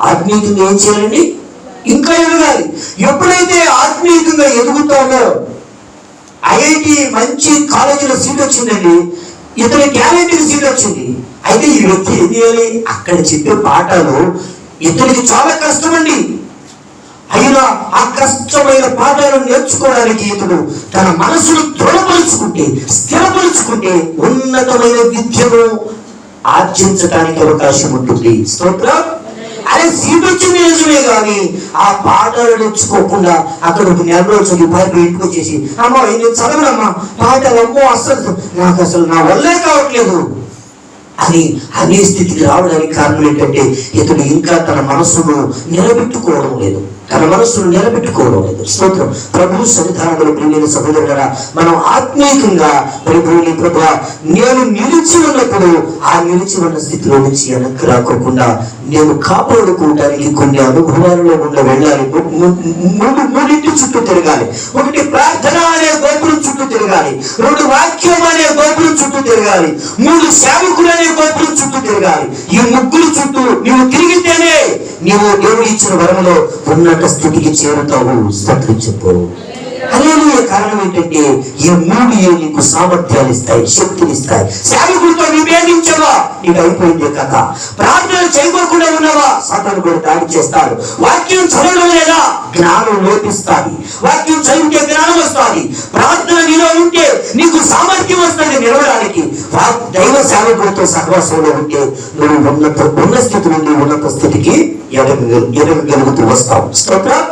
ఆత్మీయంగా ఏం చేయాలండి? ఇంకా ఎదగాలి. ఎప్పుడైతే ఆత్మీయంగా ఎదుగుతామో, ఐఐటి మంచి కాలేజీలో సీట్ వచ్చిందండి, ఇతని గ్యారెంటీకి సీట్ వచ్చింది. అయితే ఈ వ్యక్తి ఏం చేయాలి? అక్కడ చెప్పే పాఠాలు ఇతనికి చాలా కష్టమండి. అయినా ఆ కష్టమైన పాఠాలను నేర్చుకోవడానికి ఇతడు తన మనసును దృఢపరుచుకుంటే, స్థిరపరుచుకుంటే ఉన్నతమైన విద్యను ఆర్జించడానికి అవకాశం ఉంటుంది. స్తోత్రం. అదే సీట్ వచ్చింది నిజమే, కానీ ఆ పాఠాలు నేర్చుకోకుండా అక్కడ ఒక నెల రోజులు భయపడి ఇంటికి వచ్చేసి అమ్మా నేను చదవనమ్మా పాఠాలు, అమ్మో అసలు నా వల్లే కావట్లేదు అని అనే స్థితికి రావడానికి కారణం ఏంటంటే ఇతడు ఇంకా తన మనసును నిలబెట్టుకోవడం లేదు. స్తోత్రం. ప్రభు సన్నిధానంలో ప్రియమైన సహోదరులారా, మనం ఆత్మీయంగా ప్రభువుని ప్రభు నేను నిలిచి ఉన్నప్పుడు ఆ నిలిచి ఉన్న స్థితిలో నుంచి వెనక్కి రాకోకుండా నేను కాపాడుకోవడానికి కొన్ని అనుభవాలలో గుండా వెళ్ళాలి. మూడింటి చుట్టూ తిరగాలి. ఒకటి ప్రార్థన అనే గోపురం చుట్టూ తిరగాలి, రెండు వాక్యం అనే గోపురం చుట్టూ తిరగాలి, మూడు సేవకులు అనే గోపురం చుట్టూ తిరగాలి. ఈ ముగ్గురు చుట్టూ నీవు తిరిగితేనే నీవు దేవుడు ఇచ్చిన వరములో ఉన్నత స్థితికి చేరుతావు. స్తోత్రించు. హల్లెలూయా. కారణం ఏంటంటే ఈ మూడు నీకు సామర్థ్యాలు ఇస్తాయి, శక్తిని ఇస్తాయి. సేవకులతో విభేదించవా, నీకు అయిపోయింది కథ. ప్రార్థన చేయకోకుండా ఉన్నావా, సాతాను కూడా దాడి చేస్తాడు. వాక్యం చదవడం లేదా, జ్ఞానం లోపిస్తుంది. వాక్యం చదివితే జ్ఞానం వస్తుంది. ప్రార్థన నీలో ఉంటే నీకు సామర్థ్యం వస్తుంది నిలవడానికి. దైవ సేవకులతో సహవాసంలో ఉంటే నువ్వు ఉన్న స్థితి నుండి ఉన్నత స్థితికి ఎదగలుగుతూ వస్తావు. స్తోత్రం.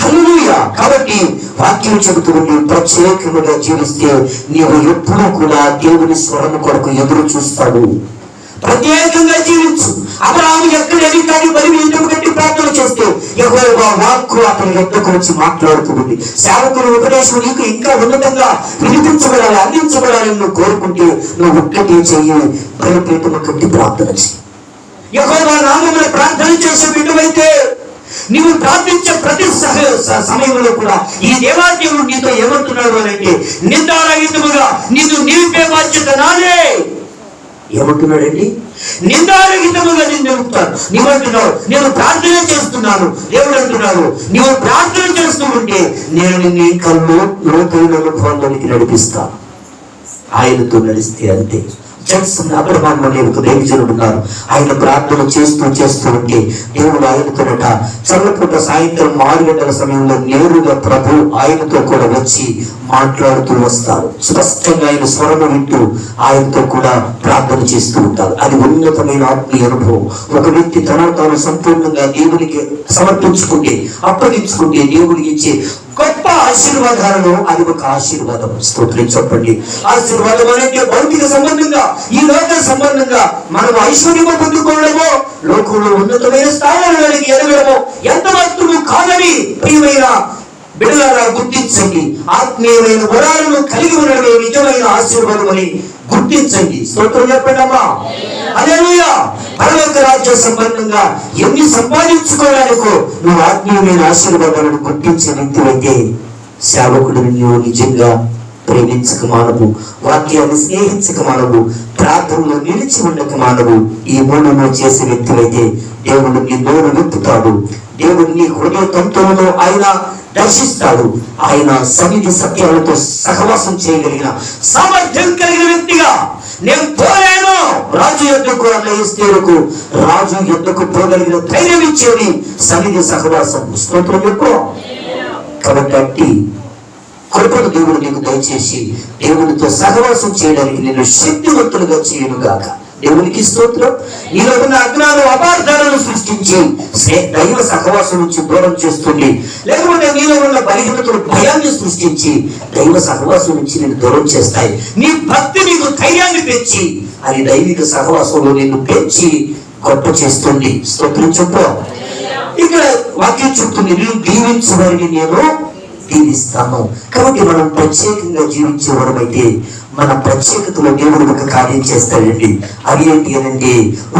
హల్లెలూయా. కాబట్టి వాక్యం చెబుతూ ఉండి ప్రత్యేకముగా జీవిస్తే నీవు ఎప్పుడూ కూడా దేవుని స్వరము కొరకు ఎదురు చూస్తాడు. ప్రత్యేకంగా జీవించు. అబ్రహాము ఎక్కడ అధికారి పరిమితం కట్టి ప్రార్థన చేస్తే యెహోవా వాక్కు అతని యొద్దకు వచ్చి మాట్లాడుతుంది. సేవకుని ఉపదేశం నీకు ఇంకా ఉన్నతంగా వినిపించబడాలి, అందించబడాలని నువ్వు కోరుకుంటే నువ్వు ఒక్కటే చెయ్యి, బలిపీఠము కట్టి ప్రార్థన చెయ్యి. యెహోవా నామమున ప్రార్థన చేసే బిడ్డవైతే నీవు ప్రార్థించే ప్రతి సమయంలో కూడా ఈ దేవాదేవుడు నీతో ఏమంటున్నాడు అని అంటే నిందారహితముగా నీకు నిలిపే బాధ్యత నాదే. ఏమంటున్నాడండి? నిందారహితముగా నేను నిలుపుతాను. నీవంటున్నావు నేను ప్రార్థన చేస్తున్నాను, దేవుడు అంటున్నాడు నీవు ప్రార్థన చేస్తూ ఉంటే నేను నిన్ను ఇంకా లోతైన అనుభవాల్లోనికి నడిపిస్తాను. ఆయనతో నడిస్తే అంతే. అబ్రహాము అనే ఒక దైవజనుడు ఉన్నారు. ఆయన ప్రార్థన చేస్తూ ఉంటే దేవుడు ఆయనతోనట చల్లపూట సాయంత్రం 6 గంటల సమయంలో నేరుగా ప్రభు ఆయనతో కూడా వచ్చి మాట్లాడుతూ వస్తారు. స్పష్టంగా ఆయన స్వరము వింటూ ఆయనతో కూడా ప్రార్థన చేస్తూ ఉంటారు. అది ఉన్నతమైన ఆత్మీయ అనుభవం. ఒక వ్యక్తి తాను సంపూర్ణంగా దేవునికి సమర్పించుకుంటే, అప్పగించుకుంటే దేవుడికి ఇచ్చే గొప్ప ఆశీర్వాదాలను అది ఒక ఆశీర్వాదం. స్తోత్రం చెప్పండి. ఆశీర్వాదం అనేది భౌతిక సంబంధంగా, ఈ లోక సంబంధంగా మనం ఐశ్వర్యము పొందుకోవడమో, లోకంలో ఉన్నతమైన స్థానాలకు ఎదగడమో ఎంత మాత్రము కాదని ప్రియమైన బిడ్డలారా గుర్తించండి. ఆత్మీయమైన వరాలను కలిగి ఉండడమే నిజమైన ఆశీర్వాదం అని గుర్తించండి. స్తోత్రం చెప్పండి అమ్మా. హల్లెలూయా. పరలోక రాజ్య సంబంధంగా ఎన్ని సంపాదించుకోవడానికో నువ్వు ఆత్మీయమైన ఆశీర్వాదాలను గుర్తించే వ్యక్తి అయితే సేవకుడిని నువ్వు నిజంగా ప్రేమించక మానవు, వాక్యాన్ని స్నేహించక మానవు, ప్రార్థనలో నిలిచి ఉండక మానవు. ఈ మూడు నువ్వు చేసే వ్యక్తి అయితే దేవుడు నీ నోరు విప్పుతాడు. దేవుడు నీ హృదయ తంతువులను ఆయన దర్శిస్తాడు. ఆయన సన్నిధి సత్యాలతో సహవాసం చేయగలిగిన సామర్థ్యం కలిగిన వ్యక్తిగా నేను పోలేను. రాజు యొద్దకు అన్నయ్యకు రాజు యొద్దకు పోగలిగిన ధైర్యం ఇచ్చేది సన్నిధి సహవాసం. స్తోత్రం చెప్పు. కాబట్టి కృపను దేవుడు నీకు దయచేసి దేవునితో సహవాసం చేయడానికి నేను శక్తివంతులుగా చేయను గాక. దేవునికి స్తోత్రం. నీలో ఉన్న అజ్ఞానం అపార్థాలను సృష్టించి దైవ సహవాసం నుంచి దూరం చేస్తుంది. లేకపోతే నీలో ఉన్న బలహీనతలు భయాన్ని సృష్టించి దైవ సహవాసం నుంచి నేను దూరం చేస్తాయి. నీ భక్తి నీకు ధైర్యాన్ని పెంచి అది దైవిక సహవాసంలో నిన్ను పెంచి గొప్ప చేస్తుంది. స్తోత్రం చెప్పు. ఇక్కడ వాక్యం చెప్తుంది, నేను దీవించబడి నేను దీవిస్తాను. కాబట్టి మనం ప్రత్యేకంగా జీవించేవారమైతే మన ప్రత్యేకతలో దేవుడు ఒక కార్యం చేస్తాడండి. అది ఏంటి అనంటే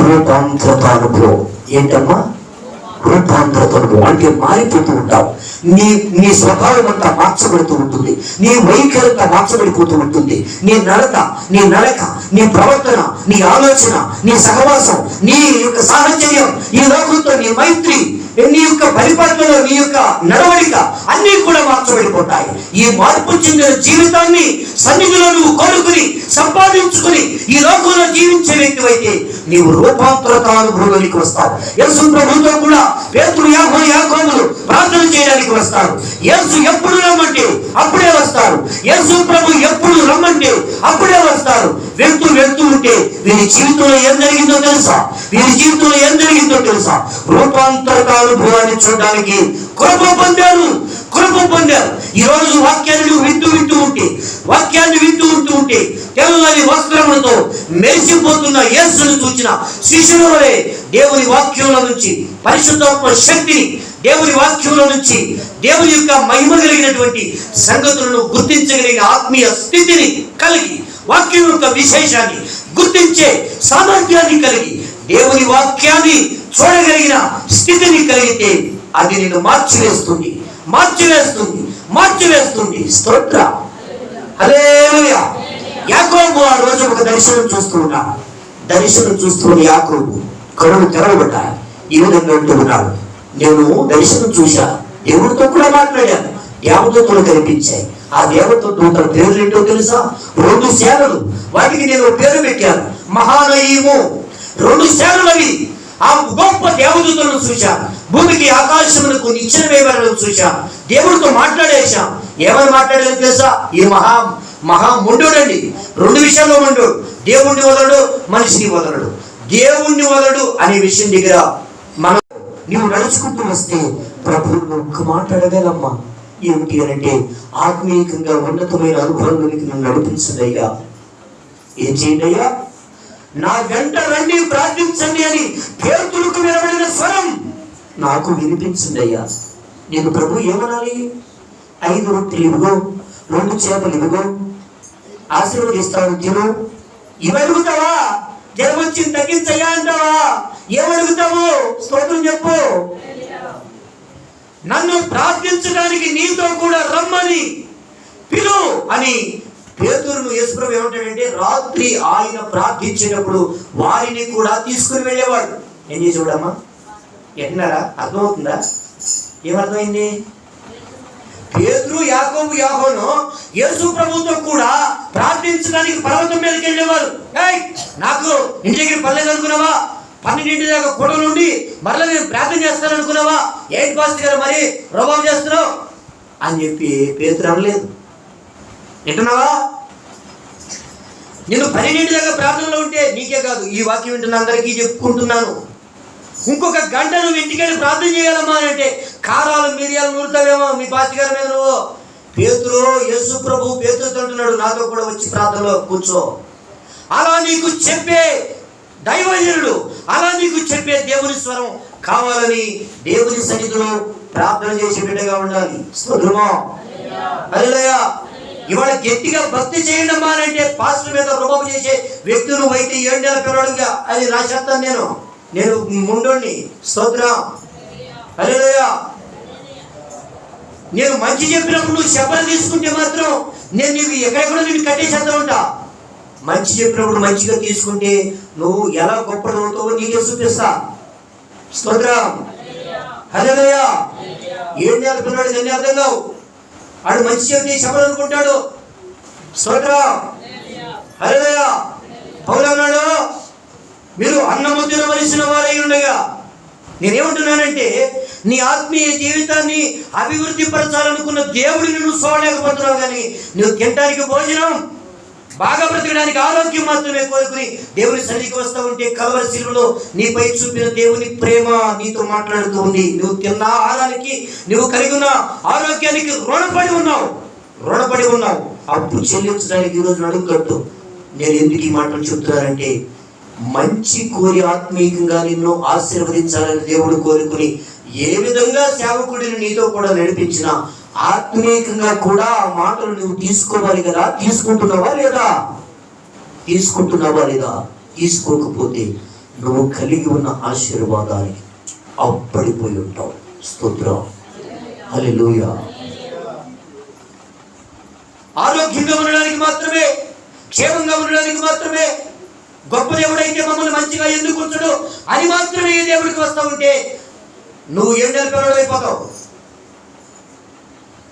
రూపాంతరత అనుభవం. ఏంటమ్మా? రూపాంతరత అనుభవం అంటే మారిపోతూ ఉంటావు. నీ స్వభావం అంతా మార్చబడుతూ ఉంటుంది. నీ వైఖరి అంతా మార్చబడిపోతూ ఉంటుంది. నీ నడక, నీ ప్రవర్తన, నీ ఆలోచన, నీ సహవాసం, నీ యొక్క సాహచర్యం, ఈ లోకంతో నీ మైత్రి, నీ యొక్క పరిపాలనలో నీ యొక్క నడవడిక అన్నీ కూడా మార్చబడిపోతాయి. ఈ మార్పు చెందిన జీవితాన్ని సన్నిధిలో నువ్వు కోరుకుని సంపాదించుకుని ఈ లోకంలో జీవించే వ్యక్తివైతే నీవు రూపాంతరత అనుభవానికి వస్తావు. యేసు ప్రభుతో కూడా పేతురు, యాకోబులు ప్రార్థన చేయడానికి వస్తారు. యేసు ఎప్పుడు రమ్మంటే అప్పుడే వస్తారు. యేసు ప్రభు ఎప్పుడు రమ్మంటే అప్పుడే వస్తారు. వెళ్తూ ఉంటే వీరి జీవితంలో ఏం జరిగిందో తెలుసా? రూపాంతరత అనుభవాన్ని చూడడానికి కృప పొందారు. ఈ రోజు వాక్యాన్ని వింటూ ఉంటే తెల్లని వస్త్రములతో మెరిసిపోతున్న యేసును చూచిన శిష్యుల వలె దేవుని వాక్యంలో నుంచి పరిశుద్ధాత్మ శక్తిని, దేవుని వాక్యంలో నుంచి దేవుని యొక్క మహిమ కలిగినటువంటి సంగతులను గుర్తించగలిగిన ఆత్మీయ స్థితిని కలిగి, వాక్యం యొక్క విశేషాన్ని గుర్తించే సామర్థ్యాన్ని కలిగి, దేవుని వాక్యాన్ని చూడగలిగిన స్థితిని కలిగితే అది నిన్ను మార్చివేస్తుంది. స్తోత్ర. హల్లెలూయా. యాకోబు ఆ రోజు ఒక దర్శనం చూస్తూ యాకోబు కనులు తెరవబడ్డాయి. ఈ విధంగా అంటూ ఉన్నాడు, నేను దర్శనం చూశా, దేవుడితో కూడా మాట్లాడాను, దేవదూతలు కనిపించాయి. ఆ దేవదూతల పేర్లు ఏంటో తెలుసా? 2 సేనలు. వాటికి నేను పేరు పెట్టాను, మహానయీము. 2 సేనలు అవి. ఆ గొప్ప దేవదూతలను చూశాం. భూమికి ఆకాశములకు నిచ్చెన వేయబడడం చూశాం. దేవుడితో మాట్లాడేశాం. ఏమని మాట్లాడేది తెలుసా? ఈ మహా మొండోడండి. 2 విషయాల్లో మొండోడు. దేవుణ్ణి వదలడు, మనిషిని వదలడు. దేవుణ్ణి వదలడు అనే విషయం దగ్గర మనం నీవు నడుచుకుంటూ వస్తే ప్రభువును ఒక్క మాట్లాడగలమ్మా. ఏమిటి అనంటే ఆత్మీయంగా ఉన్నతమైన అనుభవంలోనికి నన్ను నడిపించండి అయ్యా. ఏం చేయండి అయ్యా? నా వెంట రండి, ప్రార్థించండి అని పేతురుకు వినబడిన స్వరం నాకు వినిపించండి అయ్యా. నేను ప్రభు ఏమనాలి? 5 రొట్టెలు ఇవ్వగో, 2 చేపలు ఇవ్వగో, ఆశీర్వదిస్తాను తిను. ఇవడుగుతావా? జనం వచ్చి తగ్గించయ్యా అంటావా? ఏమడుగుతావు? స్తోత్రం చెప్పు. నన్ను ప్రార్థించడానికి నీతో కూడా రమ్మని పిలు అని పేతురును యేసుప్రభు ఏమంటాడంటే, రాత్రి ఆయన ప్రార్థించేటప్పుడు వారిని కూడా తీసుకుని వెళ్ళేవాడు. ఏం చేసేవాడమ్మా? ఎన్నారా? అర్థమవుతుందా? ఏమర్థమైంది? పేతురు, యాకోబు, యోహాను యేసు ప్రభుతో కూడా ప్రార్థించడానికి పర్వతం మీదకి వెళ్ళేవారు. నాకు ఇంటి దగ్గర పర్లేదు అనుకున్నావా? 12 దాకా కూడా నుండి మరలా నేను ప్రార్థన చేస్తాను అనుకున్నావా? ఏంటి పాస్టర్ గారు మరి ప్రభావం చేస్తున్నావు అని చెప్పి పేతురు అనలేదు. వింటున్నావా? నేను 12 దాకా ప్రార్థనలో ఉంటే నీకే కాదు, ఈ వాక్యం వింటున్న అందరికీ చెప్పుకుంటున్నాను, ఇంకొక గంట నువ్వు ఇంటికెళ్ళి ప్రార్థన చేయాలమ్మా అని అంటే కారాలు మిరియాలు నూరుతావేమో మీ పాస్టర్ గారి మీద నువ్వు. పేతురు, యేసు ప్రభు పేతురుతో అంటున్నాడు, నాతో కూడా వచ్చి ప్రార్థనలో కూర్చో. అలా నీకు చెప్పే దైవజనుడు, అలా నీకు చెప్పే దేవుని స్వరం కావాలని దేవుని సన్నిధిలో ప్రార్థన చేసే బిడ్డగా ఉండాలి. స్తోత్రమా. హల్లెలూయా. ఇవాళ గట్టిగా భక్తి చేయండి అమ్మా అని అంటే పాస్టర్ మీద రుబాబు చేసే వ్యక్తులు అయితే 7 నెలల పిల్లడుగా అది రాసేస్తాను. నేను ముండోని. స్తోత్రం. హల్లెలూయా. నేను మంచి చెప్పినప్పుడు నువ్వు శపథ తీసుకుంటే మాత్రం నేను నీకు ఎక్కడెక్కడ నేను కట్టేసేస్తా ఉంటా. మంచి చెప్పినప్పుడు మంచిగా తీసుకుంటే నువ్వు ఎలా గొప్పదవుతావో నీకే చూపిస్తా. స్తోత్రం. హల్లెలూయా. 7 నెలల పిల్లడు ఎన్ని అర్థం కావు. వాడు మంచి చెప్తే శపథ అనుకుంటాడు. స్తోత్రం. హల్లెలూయా. పౌలు అన్నాడు, మీరు అన్నముద్ర వలసిన వారై ఉండగా. నేనేమంటున్నానంటే నీ ఆత్మీయ జీవితాన్ని అభివృద్ధి పరచాలనుకున్న దేవుడిని నువ్వు చూడలేకపోతున్నావు, కానీ నువ్వు తినడానికి భోజనం బాగా బ్రతకడానికి ఆరోగ్యం మాత్రమే కోరుకుని దేవుని సన్నిధికి వస్తూ ఉంటే కల్వరి శిలువలో నీపై చూపిన దేవుని ప్రేమ నీతో మాట్లాడుతూ ఉంది. నువ్వు తిన్న ఆహారానికి, నువ్వు కలిగి ఉన్న ఆరోగ్యానికి రుణపడి ఉన్నావు. అప్పు చెల్లించడానికి ఈరోజు అడుగుకట్టు. నేను ఎందుకు ఈ మాటలు చెప్తున్నానంటే, మంచి కోరి ఆత్మీయంగా నిన్ను ఆశీర్వదించాలని దేవుడు కోరుకుని ఏ విధంగా సేవకుడిని నీతో కూడా నడిపించిన ఆత్మీయంగా కూడా ఆ మాటలు నువ్వు తీసుకోవాలి కదా. తీసుకుంటున్నావా లేదా? తీసుకోకపోతే నువ్వు కలిగి ఉన్న ఆశీర్వాదానికి అప్పడిపోయి ఉంటావు. స్తోత్రం, హల్లెలూయా. ఆరోగ్యంగా ఉండడానికి మాత్రమే, క్షేమంగా ఉండడానికి మాత్రమే, గొప్ప దేవుడైతే మమ్మల్ని మంచిగా ఎందుకు ఉంచడు అని మాత్రమే ఈ దేవుడికి వస్తూ ఉంటే నువ్వు ఏం అయిపోతావు.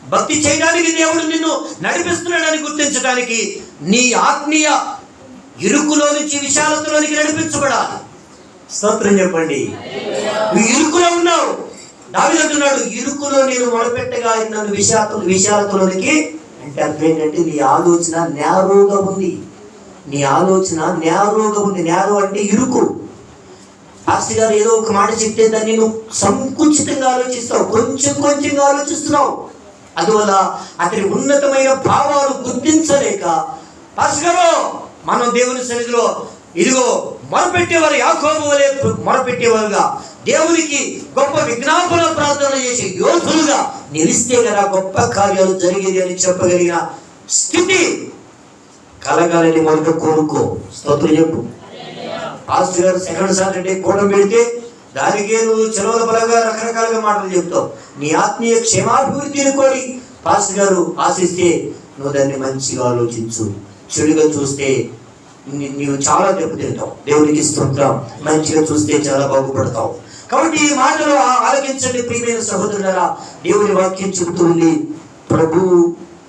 భక్తి చేయడానికి దేవుడు నిన్ను నడిపిస్తున్నాడని గుర్తించడానికి నీ ఆత్మీయ ఇరుకులో నుంచి విశాలతలోనికి నడిపించబడాలి. స్తోత్రం చెప్పండి. నువ్వు ఇరుకులో ఉన్నావు. దావీదు అంటున్నాడు, ఇరుకులో నేను మొదలుపెట్టగా నన్ను విశాలతలోనికి. అంటే అర్థం ఏంటంటే, నీ ఆలోచన నేరోగా ఉంది. నేరో అంటే ఇరుకు. పాస్టర్ గారు ఏదో ఒక మాట చెప్తే దాన్ని నువ్వు సంకుచితంగా ఆలోచిస్తావు, కొంచెంగా ఆలోచిస్తున్నావు. అందువల్ల అతని ఉన్నతమైన భావాలు గుర్తించలేక, పాస్టర్ గారు మనం దేవుని సన్నిధిలో ఇదిగో మొరపెట్టేవారు, యాకోబు వలె మొరపెట్టేవారుగా, దేవునికి గొప్ప విజ్ఞాపన ప్రార్థన చేసే యోధులుగా నిలిస్తే కదా గొప్ప కార్యాలు జరిగేది అని చెప్పగలిగిన స్థితి కలగాలని మొదట కోరుకో. స్తోత్రం చెప్పు. పాస్టర్ గారు సెకండ్ సాటర్డే కూడం పెడితే దానికే నువ్వు చెలవల బలంగా రకరకాలుగా మాటలు చెప్తావు. నీ ఆత్మీయ క్షేమాభివృద్ధిని కోరి పాస్టర్ గారు ఆశిస్తే నువ్వు దాన్ని మంచిగా ఆలోచించు. చెడుగా చూస్తే నీవు చాలా దెబ్బతింటావు. దేవునికి స్తోత్రం. మంచిగా చూస్తే చాలా బాగుపడతావు. కాబట్టి ఈ మాటలు ఆలకించండి ప్రియమైన సహోదరులారా. దేవుని వాక్యం చెబుతుంది, ప్రభు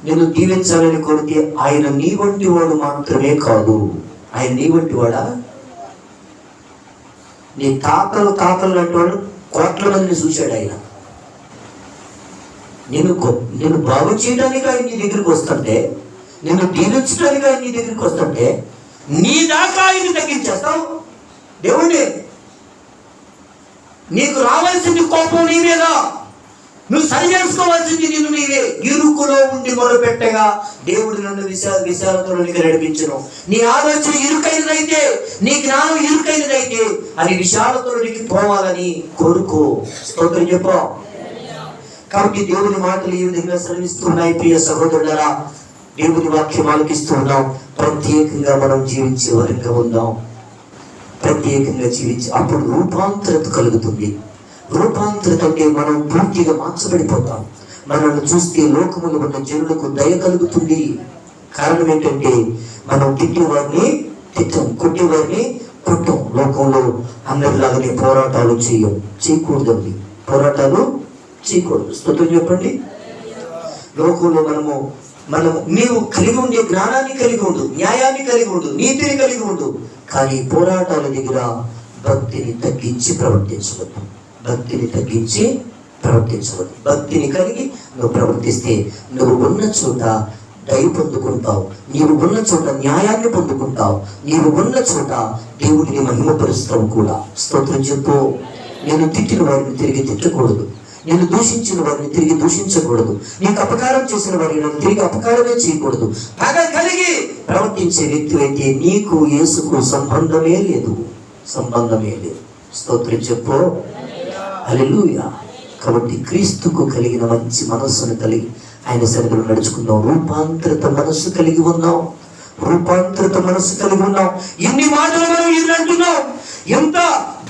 నిన్ను దీవించాలని కోరితే ఆయన నీ వంటి వాడు మాత్రమే కాదు. ఆయన నీ వంటి వాడా? నీ తాతలు అంటేవాడు కోట్ల మందిని చూశాడు. ఆయన నేను బాగు చేయడానికి ఆయన నీ దగ్గరికి వస్తుంటే, నిన్ను దీవించడానికి ఆయన నీ దగ్గరికి వస్తుంటే, నీ దాకా ఆయన తగ్గించేస్తావు. దేవుణ్ణి నీకు రావాల్సింది కోపం నీ మీద, నువ్వు సరి చేసుకోవాల్సింది నిన్ను నీవే. ఇరుకులో ఉండి మొదలుపెట్టగా దేవుడు నన్ను విశాలతలోనికి నడిపించను. నీ ఆలోచన ఇరుకైనదైతే, నీ జ్ఞానం ఇరుకైనదైతే అది విశాలతలోనికి పోవాలని కోరుకో. స్తోత్రం చెప్పు. కాబట్టి దేవుని మాటలు ఈ విధంగా శ్రమిస్తున్నాయి. ప్రియ సహోదరులారా, దేవుని వాక్యం ఆలకిస్తున్నాం. ప్రత్యేకంగా మనం జీవించే వరంగా ఉందాం. ప్రత్యేకంగా జీవించి అప్పుడు రూపాంతరత కలుగుతుంది. రూపాంతరత అంటే మనం పూర్తిగా మార్చబడిపోతాం. మనల్ని చూస్తే లోకములో ఉన్న జనులకు దయ కలుగుతుంది. కారణం ఏంటంటే, మనం తిట్టేవారిని తిట్టం, కొట్టేవారిని కొట్టం. లోకంలో అందరిలాగానే పోరాటాలు చేయకూడదు. పోరాటాలు చేయకూడదు. స్తోత్రం చెప్పండి. లోకంలో నీవు కలిగి ఉండే జ్ఞానాన్ని కలిగి ఉండు, న్యాయాన్ని కలిగి ఉండు, నీతిని కలిగి ఉండు. కానీ పోరాటాల దగ్గర భక్తిని తగ్గించి ప్రవర్తించవద్దు. భక్తిని కలిగి నువ్వు ప్రవర్తిస్తే నువ్వు ఉన్న చోట దయ పొందుకుంటావు. నీవు ఉన్న చోట న్యాయాన్ని పొందుకుంటావు. నీవు ఉన్న చోట దేవుడిని మహిమపరుస్తావు కూడా. స్తోత్రం చెప్పు. నేను తిట్టిన వారిని తిరిగి తిట్టకూడదు. నేను దూషించిన వారిని తిరిగి దూషించకూడదు. నీకు అపకారం చేసిన వారిని నన్ను తిరిగి అపకారమే చేయకూడదు. పగ కలిగి ప్రవర్తించే వ్యక్తి అయితే నీకు యేసుకు సంబంధమే లేదు. స్తోత్రం చెప్పు. హల్లెలూయా. కాబట్టి క్రీస్తుకు కలిగిన మంచి మనస్సును కలిగి ఆయన సన్నిధిలో నడుచుకుందాం. రూపాంతరిత మనస్సు కలిగి ఉన్నాం. ఎన్ని మాటలు మనం ఇది అంటున్నాం, ఎంత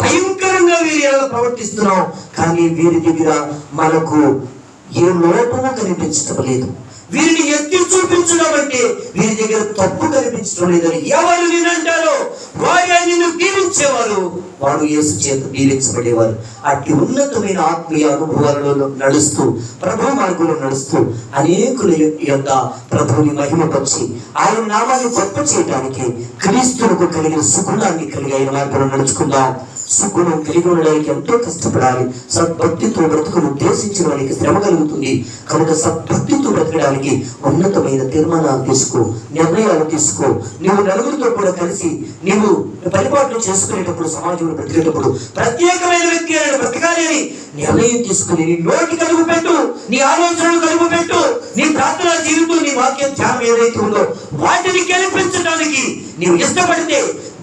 భయంకరంగా వీరి ఎలా ప్రవర్తిస్తున్నాం. కానీ వీరి దగ్గర మనకు ఏ లోపము కనిపించడం లేదు. వీరిని ఎత్తి చూపించడం అంటే వీరి దగ్గర తప్పు కనిపించడం లేదని ఎవరు నేనంటారో వారు నిన్ను దీవించేవారు, వాడు యేసు చేత దీవించబడేవారు. అట్టి ఉన్నతమైన ఆత్మీయ అనుభవాలలో నడుస్తూ, ప్రభు మార్గంలో నడుస్తూ అనేకుల యొక్క ప్రభువుని మహిమపరిచి ఆయన నామాన్ని గొప్ప చేయడానికి క్రీస్తులకు కలిగిన సుగుణాన్ని కలిగి ఆయన మార్గంలో నడుచుకుందాం. సుగుణం కలిగి ఉండడానికి ఎంతో కష్టపడాలి. సద్భక్తితో బ్రతుకును ఉద్దేశించిన వారికి శ్రమ కలుగుతుంది. కనుక సద్భక్తితో బ్రతకడానికి ఉన్నతమైన తీర్మానాలు తీసుకో, నిర్ణయాలు తీసుకో. నువ్వు నలుగురితో కూడా కలిసి నీవు పరిపాలన చేసుకునేటప్పుడు, సమాజంలో బ్రతికేటప్పుడు ప్రత్యేకమైన వ్యక్తి అయిన బ్రతకాలి అని నిర్ణయం తీసుకుని నీ నోటి కలుగు పెట్టు, నీ ఆలోచనలు కలుగు పెట్టు, నీ ప్రార్థన జీవితం, నీ వాక్యం ధ్యానం ఏదైతే ఉందో వాటిని గెలిపించడానికి నీవు ఇష్టపడితే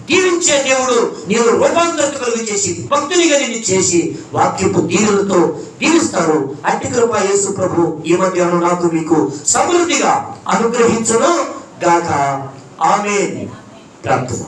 దీవించే దేవుడు నీవు రూపాంతరత కలుగు చేసి భక్తునిగా నిన్ను చేసి వాక్యపు దీనులతో దీవిస్తారు. అట్టి కృప యేసు ప్రభు ఈ మధ్యాహ్నం నాకు మీకు సమృద్ధిగా అనుగ్రహించును గాక. ఆమేన్. ప్రార్థన.